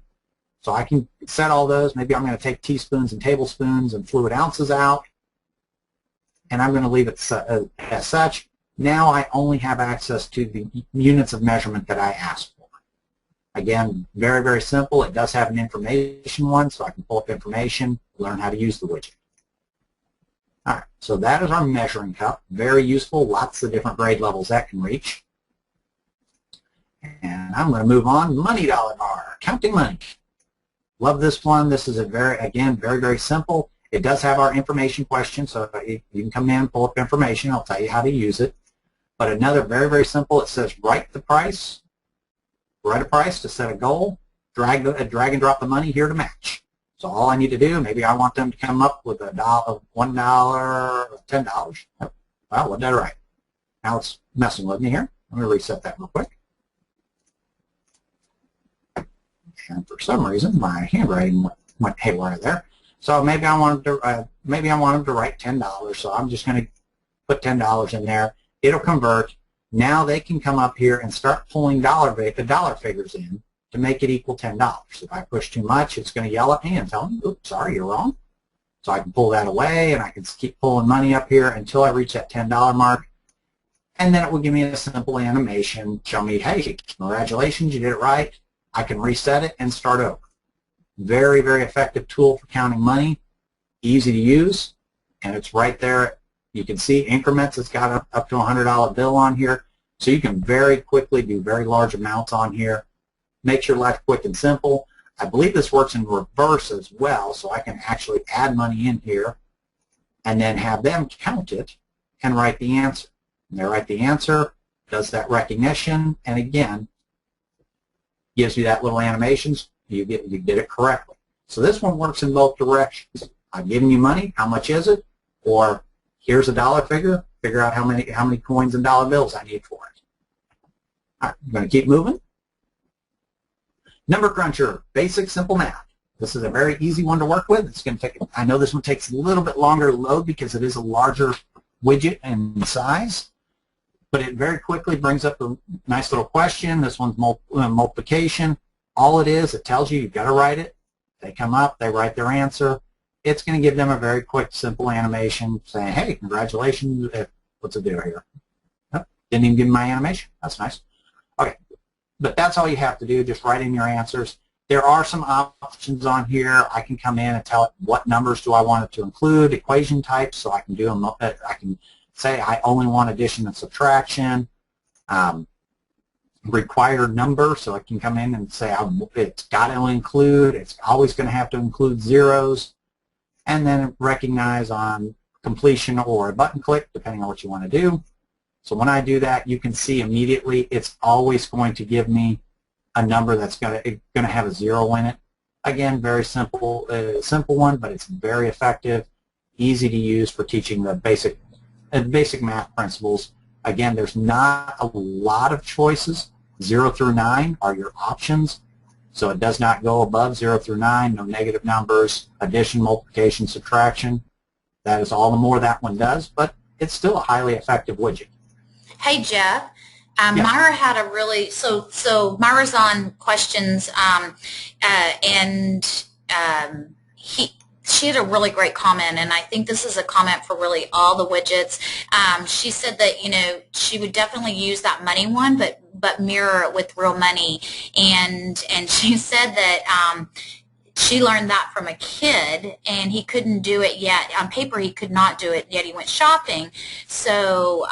So I can set all those. Maybe I'm going to take teaspoons and tablespoons and fluid ounces out. And I'm going to leave it as such. Now I only have access to the units of measurement that I asked for. Again, very simple. It does have an information one, so I can pull up information, learn how to use the widget. All right, so that is our measuring cup. Very useful. Lots of different grade levels that can reach. And I'm going to move on. Money dollar bar, counting money. Love this one. This is very simple. It does have our information question, so you can come in, pull up information. I'll tell you how to use it. But another very simple. It says write the price. Write a price to set a goal. Drag and drop the money here to match. So all I need to do, maybe I want them to come up with $1, $10. Well, what did I write? Now it's messing with me here. Let me reset that real quick. And for some reason, my handwriting went haywire there. So maybe I want them to write $10. So I'm just going to put $10 in there. It'll convert. Now they can come up here and start pulling dollar figures in to make it equal $10. If I push too much, it's going to yell at me and tell me, oops, sorry, you're wrong. So I can pull that away, and I can keep pulling money up here until I reach that $10 mark. And then it will give me a simple animation, show me, hey, congratulations, you did it right. I can reset it and start over. Very effective tool for counting money. Easy to use, and it's right there. You can see increments. It's got up to a $100 bill on here. So you can very quickly do very large amounts on here. Makes your life quick and simple. I believe this works in reverse as well, so I can actually add money in here and then have them count it and write the answer. And they write the answer, does that recognition, and again, gives you that little animations. You did it correctly. So this one works in both directions. I've given you money, how much is it? Or here's a dollar figure, figure out how many coins and dollar bills I need for it. All right, I'm going to keep moving. Number cruncher, basic simple math. This is a very easy one to work with. It's going to take, I know this one takes a little bit longer to load because it is a larger widget in size. but it very quickly brings up a nice little question. This one's multiplication. All it is, it tells you you've got to write it. They come up, they write their answer. It's going to give them a very quick, simple animation saying, hey, congratulations. What's it do here? Oh, didn't even give me my animation. That's nice. Okay, but that's all you have to do, just write in your answers. There are some options on here. I can come in and tell it what numbers do I want it to include, equation types, so I can do them. I can say I only want addition and subtraction. Required number, so I can come in and say it's got to include, it's always going to have to include zeros, and then recognize on completion or a button click, depending on what you want to do. So when I do that, you can see immediately it's always going to give me a number that's going to have a 0 in it. Again, very simple, simple one, but it's very effective, easy to use for teaching the basic math principles. Again, there's not a lot of choices. 0 through 9 are your options, so it does not go above 0 through 9, no negative numbers, addition, multiplication, subtraction. That is all the more that one does, but it's still a highly effective widget. Hey, Jeff. Yeah. Myra had a really, so Myra's on questions, and she had a really great comment, and I think this is a comment for really all the widgets. She said that, you know, she would definitely use that money one, but mirror it with real money, and she said that she learned that from a kid, and he couldn't do it yet. On paper, he could not do it, yet he went shopping. So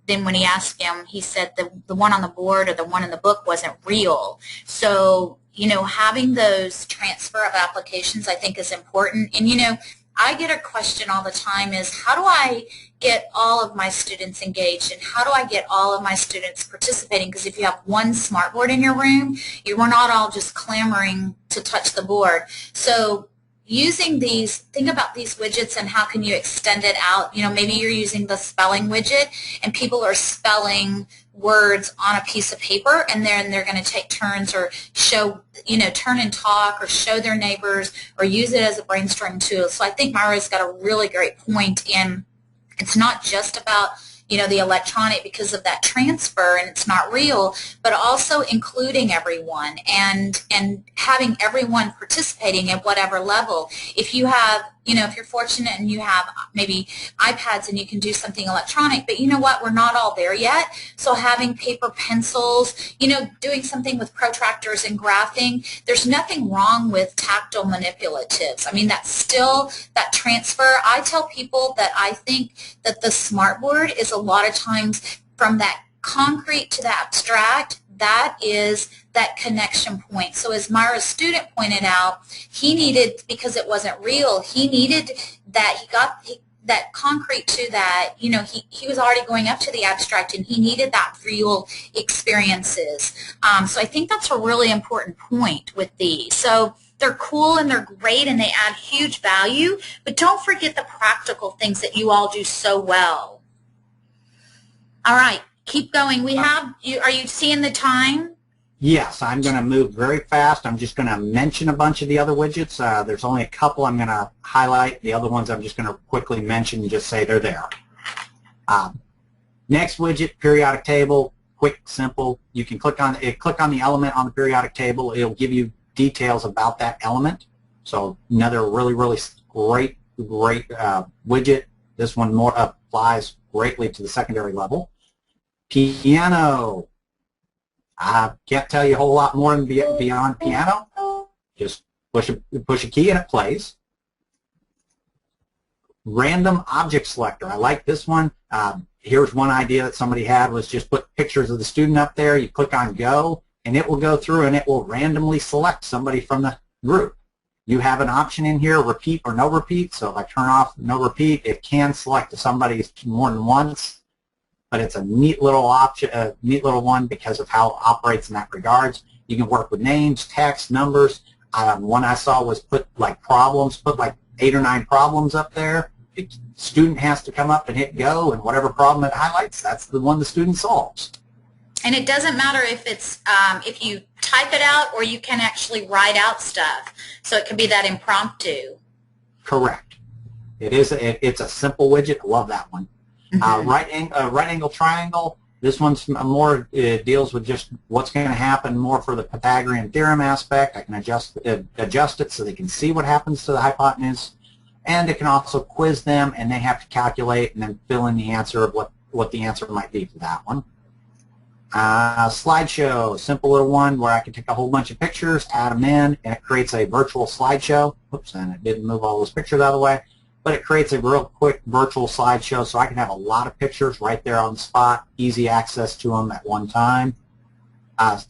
then when he asked him, he said the one on the board or the one in the book wasn't real. So, you know, having those transfer of applications, I think, is important. And, you know, I get a question all the time is, how do I get all of my students engaged, and how do I get all of my students participating? Because if you have one smartboard in your room, you are not all just clamoring to touch the board. So using these, think about these widgets and how can you extend it out. You know, maybe you're using the spelling widget and people are spelling words on a piece of paper, and then they're going to take turns or show, you know, turn and talk or show their neighbors or use it as a brainstorming tool. So I think Myra's got a really great point in it's not just about, you know, the electronic because of that transfer and it's not real, but also including everyone and having everyone participating at whatever level. If you have, you know, if you're fortunate and you have maybe iPads and you can do something electronic, but you know what, we're not all there yet. So having paper pencils, you know, doing something with protractors and graphing, there's nothing wrong with tactile manipulatives. I mean, that's still that transfer. I tell people that I think that the smartboard is a lot of times from that concrete to the abstract, that is that connection point. So as Myra's student pointed out, he needed, because it wasn't real, he needed that, he got that concrete to that, you know, he was already going up to the abstract and he needed that real experiences. So I think that's a really important point with these. So they're cool and they're great and they add huge value, but don't forget the practical things that you all do so well. All right, keep going. We have, are you seeing the time? Yes, I'm going to move very fast. I'm just going to mention a bunch of the other widgets. There's only a couple I'm going to highlight. The other ones I'm just going to quickly mention and just say they're there. Next widget, periodic table, quick, simple. You can click on the element on the periodic table. It'll give you details about that element. So another really, really great widget. This one more applies greatly to the secondary level. Piano. I can't tell you a whole lot more than beyond piano. Just push a key and it plays. Random object selector. I like this one. Here's one idea that somebody had was just put pictures of the student up there. You click on go and it will go through and it will randomly select somebody from the group. You have an option in here, repeat or no repeat. So if I turn off no repeat, it can select somebody more than once. But it's a neat little option, a neat little one because of how it operates in that regards. You can work with names, text, numbers. One I saw was put like problems, put like 8 or 9 problems up there. The student has to come up and hit go, and whatever problem it highlights, that's the one the student solves. And it doesn't matter if it's if you type it out or you can actually write out stuff. So it can be that impromptu. Correct. It is. It's a simple widget. I love that one. Mm-hmm. Right angle triangle. This one's more, it deals with just what's going to happen more for the Pythagorean theorem aspect. I can adjust it so they can see what happens to the hypotenuse. And it can also quiz them, and they have to calculate and then fill in the answer of what the answer might be for that one. Slideshow, simple little one where I can take a whole bunch of pictures, add them in, and it creates a virtual slideshow. Oops, and it didn't move all those pictures out of the way. But it creates a real quick virtual slideshow, so I can have a lot of pictures right there on the spot, easy access to them at one time. The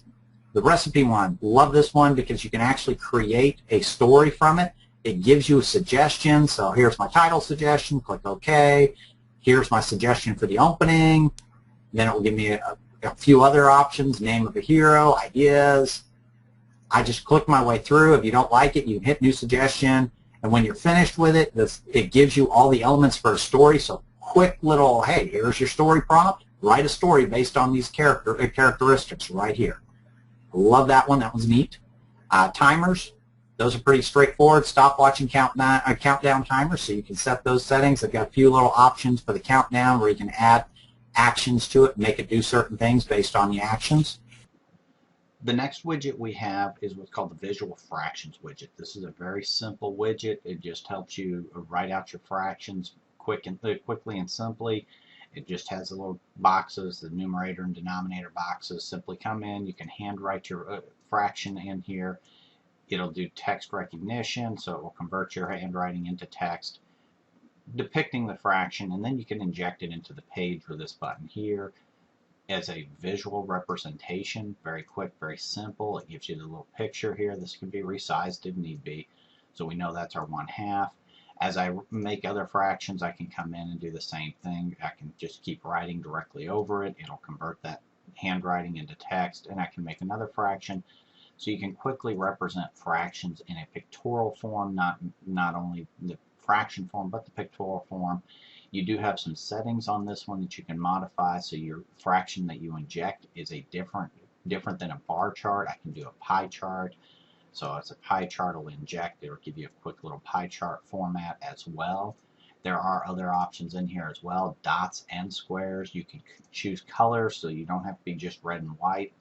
recipe one, love this one because you can actually create a story from it. It gives you a suggestion, so here's my title suggestion, click OK. Here's my suggestion for the opening. Then it will give me a few other options, name of a hero, ideas. I just click my way through. If you don't like it, you can hit new suggestion. And when you're finished with it, it gives you all the elements for a story. So quick little, hey, here's your story prompt. Write a story based on these characteristics right here. Love that one. That one's neat. Timers. Those are pretty straightforward. Stopwatch and countdown timers. So you can set those settings. I've got a few little options for the countdown where you can add actions to it, make it do certain things based on the actions. The next widget we have is what's called the Visual Fractions widget. This is a very simple widget. It just helps you write out your fractions quickly and simply. It just has the little boxes, the numerator and denominator boxes. Simply come in. You can handwrite your fraction in here. It'll do text recognition, so it will convert your handwriting into text, depicting the fraction, and then you can inject it into the page with this button here as a visual representation. Very quick, very simple. It gives you the little picture here. This can be resized if need be. So we know that's our 1/2. As I make other fractions, I can come in and do the same thing. I can just keep writing directly over it. It'll convert that handwriting into text, and I can make another fraction. So you can quickly represent fractions in a pictorial form, not only the fraction form, but the pictorial form. You do have some settings on this one that you can modify, so your fraction that you inject is a different than a bar chart. I can do a pie chart. So as a pie chart will inject, it'll give you a quick little pie chart format as well. There are other options in here as well, dots and squares. You can choose colors, so you don't have to be just red and white.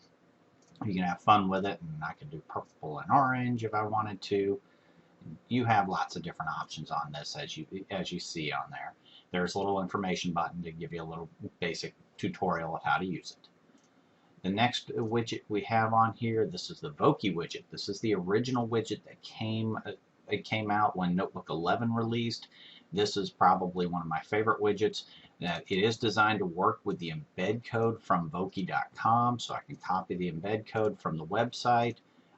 You can have fun with it, and I can do purple and orange if I wanted to. You have lots of different options on this as you see on there. There's a little information button to give you a little basic tutorial of how to use it. The next widget we have on here, this is the Voki widget. This is the original widget that came out when Notebook 11 released. This is probably one of my favorite widgets. It is designed to work with the embed code from Voki.com, so I can copy the embed code from the website.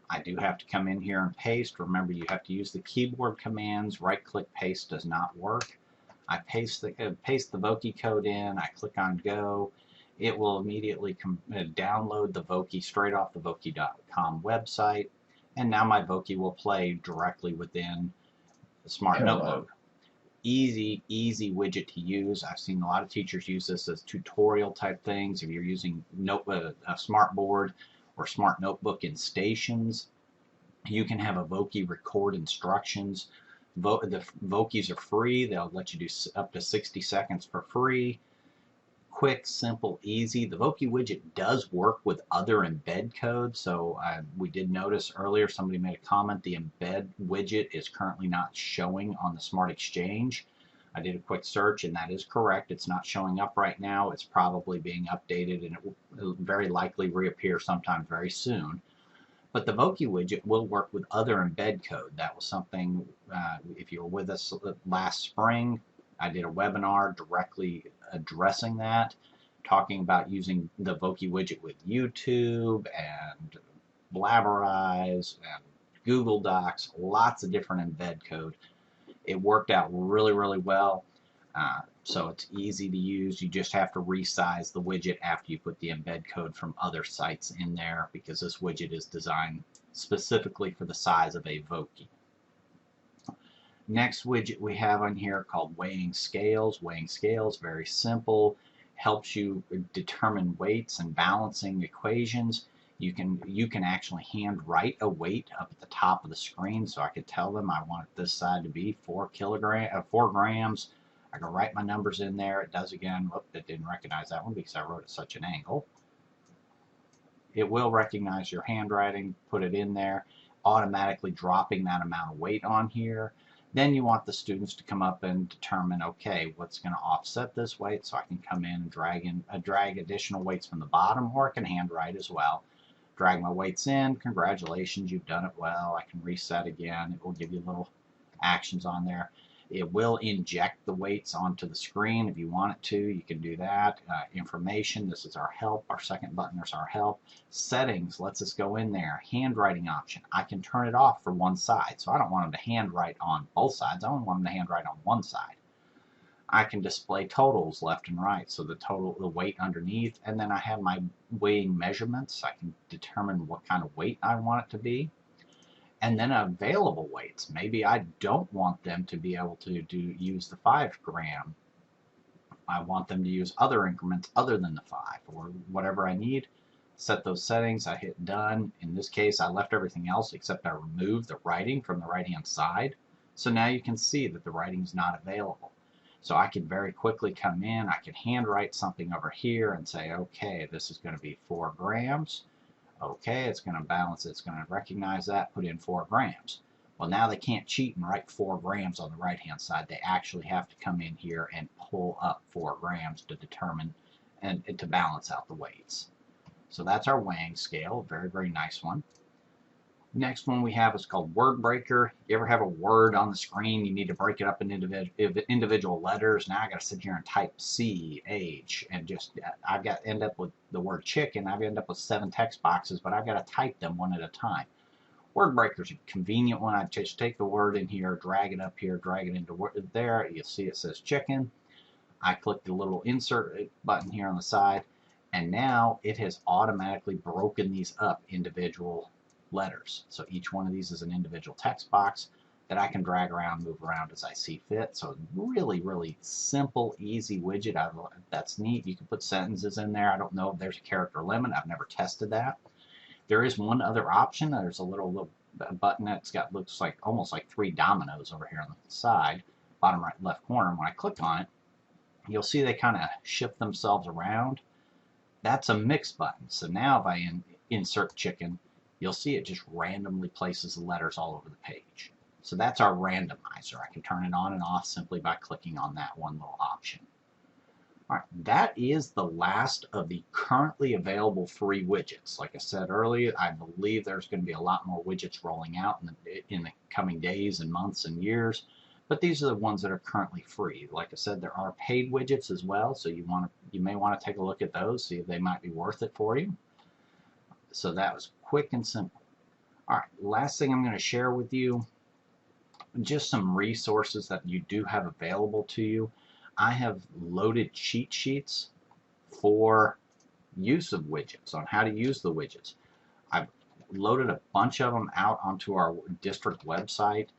I do have to come in here and paste. Remember, you have to use the keyboard commands. Right-click paste does not work. I paste the Voki code in. I click on Go. It will immediately download the Voki straight off the Voki.com website, and now my Voki will play directly within the Smart Notebook. Easy widget to use. I've seen a lot of teachers use this as tutorial type things. If you're using a smart board or smart notebook in stations, you can have a Voki record instructions. The Vokis are free. They'll let you do up to 60 seconds for free. Quick, simple, easy. The Voki widget does work with other embed codes, so we did notice earlier somebody made a comment the embed widget is currently not showing on the Smart Exchange. I did a quick search, and that is correct. It's not showing up right now. It's probably being updated, and it will very likely reappear sometime very soon. But the Voki widget will work with other embed code. That was something, if you were with us last spring, I did a webinar directly addressing that, talking about using the Voki widget with YouTube and Blabberize and Google Docs, lots of different embed code. It worked out really, really well. So it's easy to use. You just have to resize the widget after you put the embed code from other sites in there, because this widget is designed specifically for the size of a Voki. Next widget we have on here called Weighing Scales. Weighing Scales, very simple, helps you determine weights and balancing equations. You can actually hand write a weight up at the top of the screen, so I could tell them I want this side to be 4 grams. I can write my numbers in there. It does again. Whoop, it didn't recognize that one because I wrote at such an angle. It will recognize your handwriting, put it in there, automatically dropping that amount of weight on here. Then you want the students to come up and determine, okay, what's going to offset this weight, so I can come in and drag additional weights from the bottom, or I can handwrite as well. Drag my weights in. Congratulations, you've done it well. I can reset again. It will give you little actions on there. It will inject the weights onto the screen if you want it to. You can do that. Information, this is our help. Our second button is our help. Settings lets us go in there. Handwriting option. I can turn it off for one side. So I don't want them to handwrite on both sides. I only want them to handwrite on one side. I can display totals left and right. So the weight underneath. And then I have my weighing measurements. I can determine what kind of weight I want it to be. And then available weights. Maybe I don't want them to be able to use the 5 gram. I want them to use other increments other than the 5, or whatever I need. Set those settings. I hit done. In this case, I left everything else except I removed the writing from the right-hand side. So now you can see that the writing is not available. So I can very quickly come in. I can handwrite something over here and say, okay, this is going to be 4 grams. Okay, it's going to balance, it's going to recognize that, put in 4 grams. Well, now they can't cheat and write 4 grams on the right-hand side. They actually have to come in here and pull up 4 grams to determine and to balance out the weights. So that's our weighing scale, very, very nice one. Next one we have is called Word Breaker. You ever have a word on the screen, you need to break it up in individual letters. Now I got to sit here and type C, H, and just, I've got to end up with the word chicken. I've ended up with 7 text boxes, but I've got to type them one at a time. Word Breaker is a convenient one. I just take the word in here, drag it up here, drag it into there. You'll see it says chicken. I click the little insert button here on the side, and now it has automatically broken these up individual letters. So each one of these is an individual text box that I can drag around, move around as I see fit. So really, really simple, easy widget. That's neat. You can put sentences in there. I don't know if there's a character limit. I've never tested that. There is one other option. There's a little button that's got, looks like almost like 3 dominoes over here on the side, bottom right, left corner. And when I click on it, you'll see they kind of shift themselves around. That's a mix button. So now if I insert chicken, you'll see it just randomly places the letters all over the page. So that's our randomizer. I can turn it on and off simply by clicking on that one little option. All right, that is the last of the currently available free widgets. Like I said earlier, I believe there's going to be a lot more widgets rolling out in the coming days and months and years. But these are the ones that are currently free. Like I said, there are paid widgets as well, so you may want to take a look at those, see if they might be worth it for you. So that was quick and simple. All right, last thing I'm going to share with you, just some resources that you do have available to you. I have loaded cheat sheets for use of widgets, on how to use the widgets. I've loaded a bunch of them out onto our district website.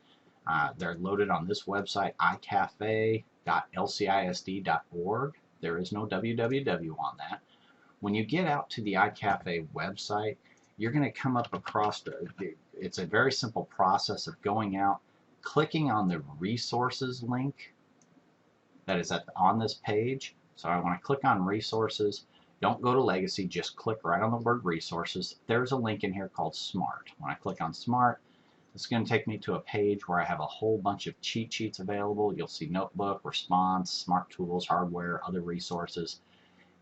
They're loaded on this website, icafe.lcisd.org. There is no www on that. When you get out to the iCafe website, you're going to come up across, it's a very simple process of going out, clicking on the resources link that is on this page. So I want to click on resources. Don't go to legacy, just click right on the word resources. There's a link in here called Smart. When I click on Smart, it's going to take me to a page where I have a whole bunch of cheat sheets available. You'll see Notebook, Response, Smart Tools, Hardware, other resources.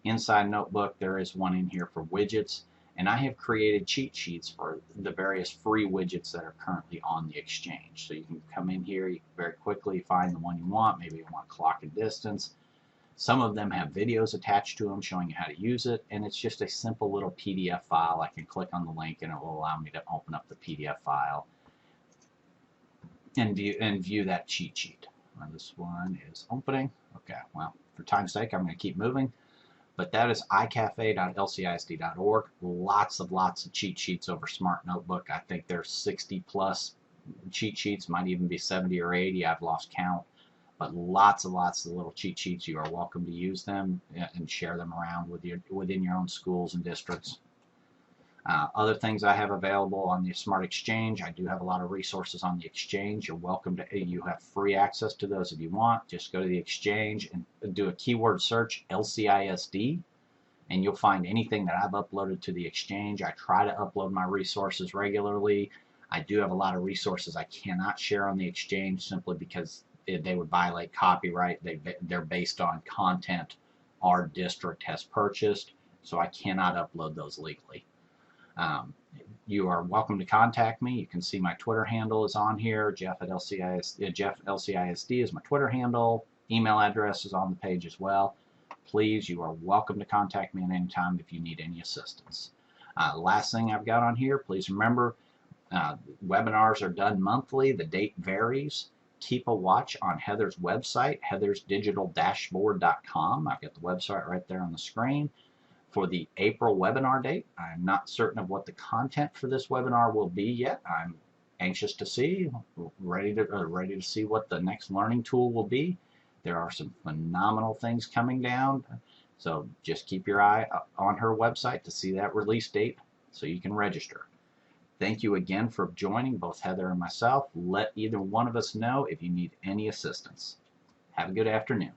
Inside Notebook, there is one in here for widgets, and I have created cheat sheets for the various free widgets that are currently on the exchange. So you can come in here, you can very quickly find the one you want. Maybe you want clock and distance. Some of them have videos attached to them showing you how to use it, and it's just a simple little PDF file. I can click on the link and it will allow me to open up the PDF file and view that cheat sheet. This one is opening. Okay, well, for time's sake, I'm going to keep moving. But that is icafe.lcisd.org. Lots of cheat sheets over Smart Notebook. I think there's 60 plus cheat sheets, might even be 70 or 80. I've lost count. But lots of little cheat sheets. You are welcome to use them and share them around within your own schools and districts. Other things I have available on the Smart Exchange, I do have a lot of resources on the Exchange. You're welcome to, you have free access to those if you want. Just go to the Exchange and do a keyword search, LCISD, and you'll find anything that I've uploaded to the Exchange. I try to upload my resources regularly. I do have a lot of resources I cannot share on the Exchange simply because they would violate copyright. They're based on content our district has purchased, so I cannot upload those legally. You are welcome to contact me. You can see my Twitter handle is on here. Jeff LCISD is my Twitter handle. Email address is on the page as well. Please, you are welcome to contact me at any time if you need any assistance. Last thing I've got on here, please remember, webinars are done monthly. The date varies. Keep a watch on Heather's website, heathersdigitaldashboard.com. I've got the website right there on the screen. For the April webinar date, I'm not certain of what the content for this webinar will be yet. I'm anxious to see, ready to see what the next learning tool will be. There are some phenomenal things coming down, so just keep your eye on her website to see that release date so you can register. Thank you again for joining both Heather and myself. Let either one of us know if you need any assistance. Have a good afternoon.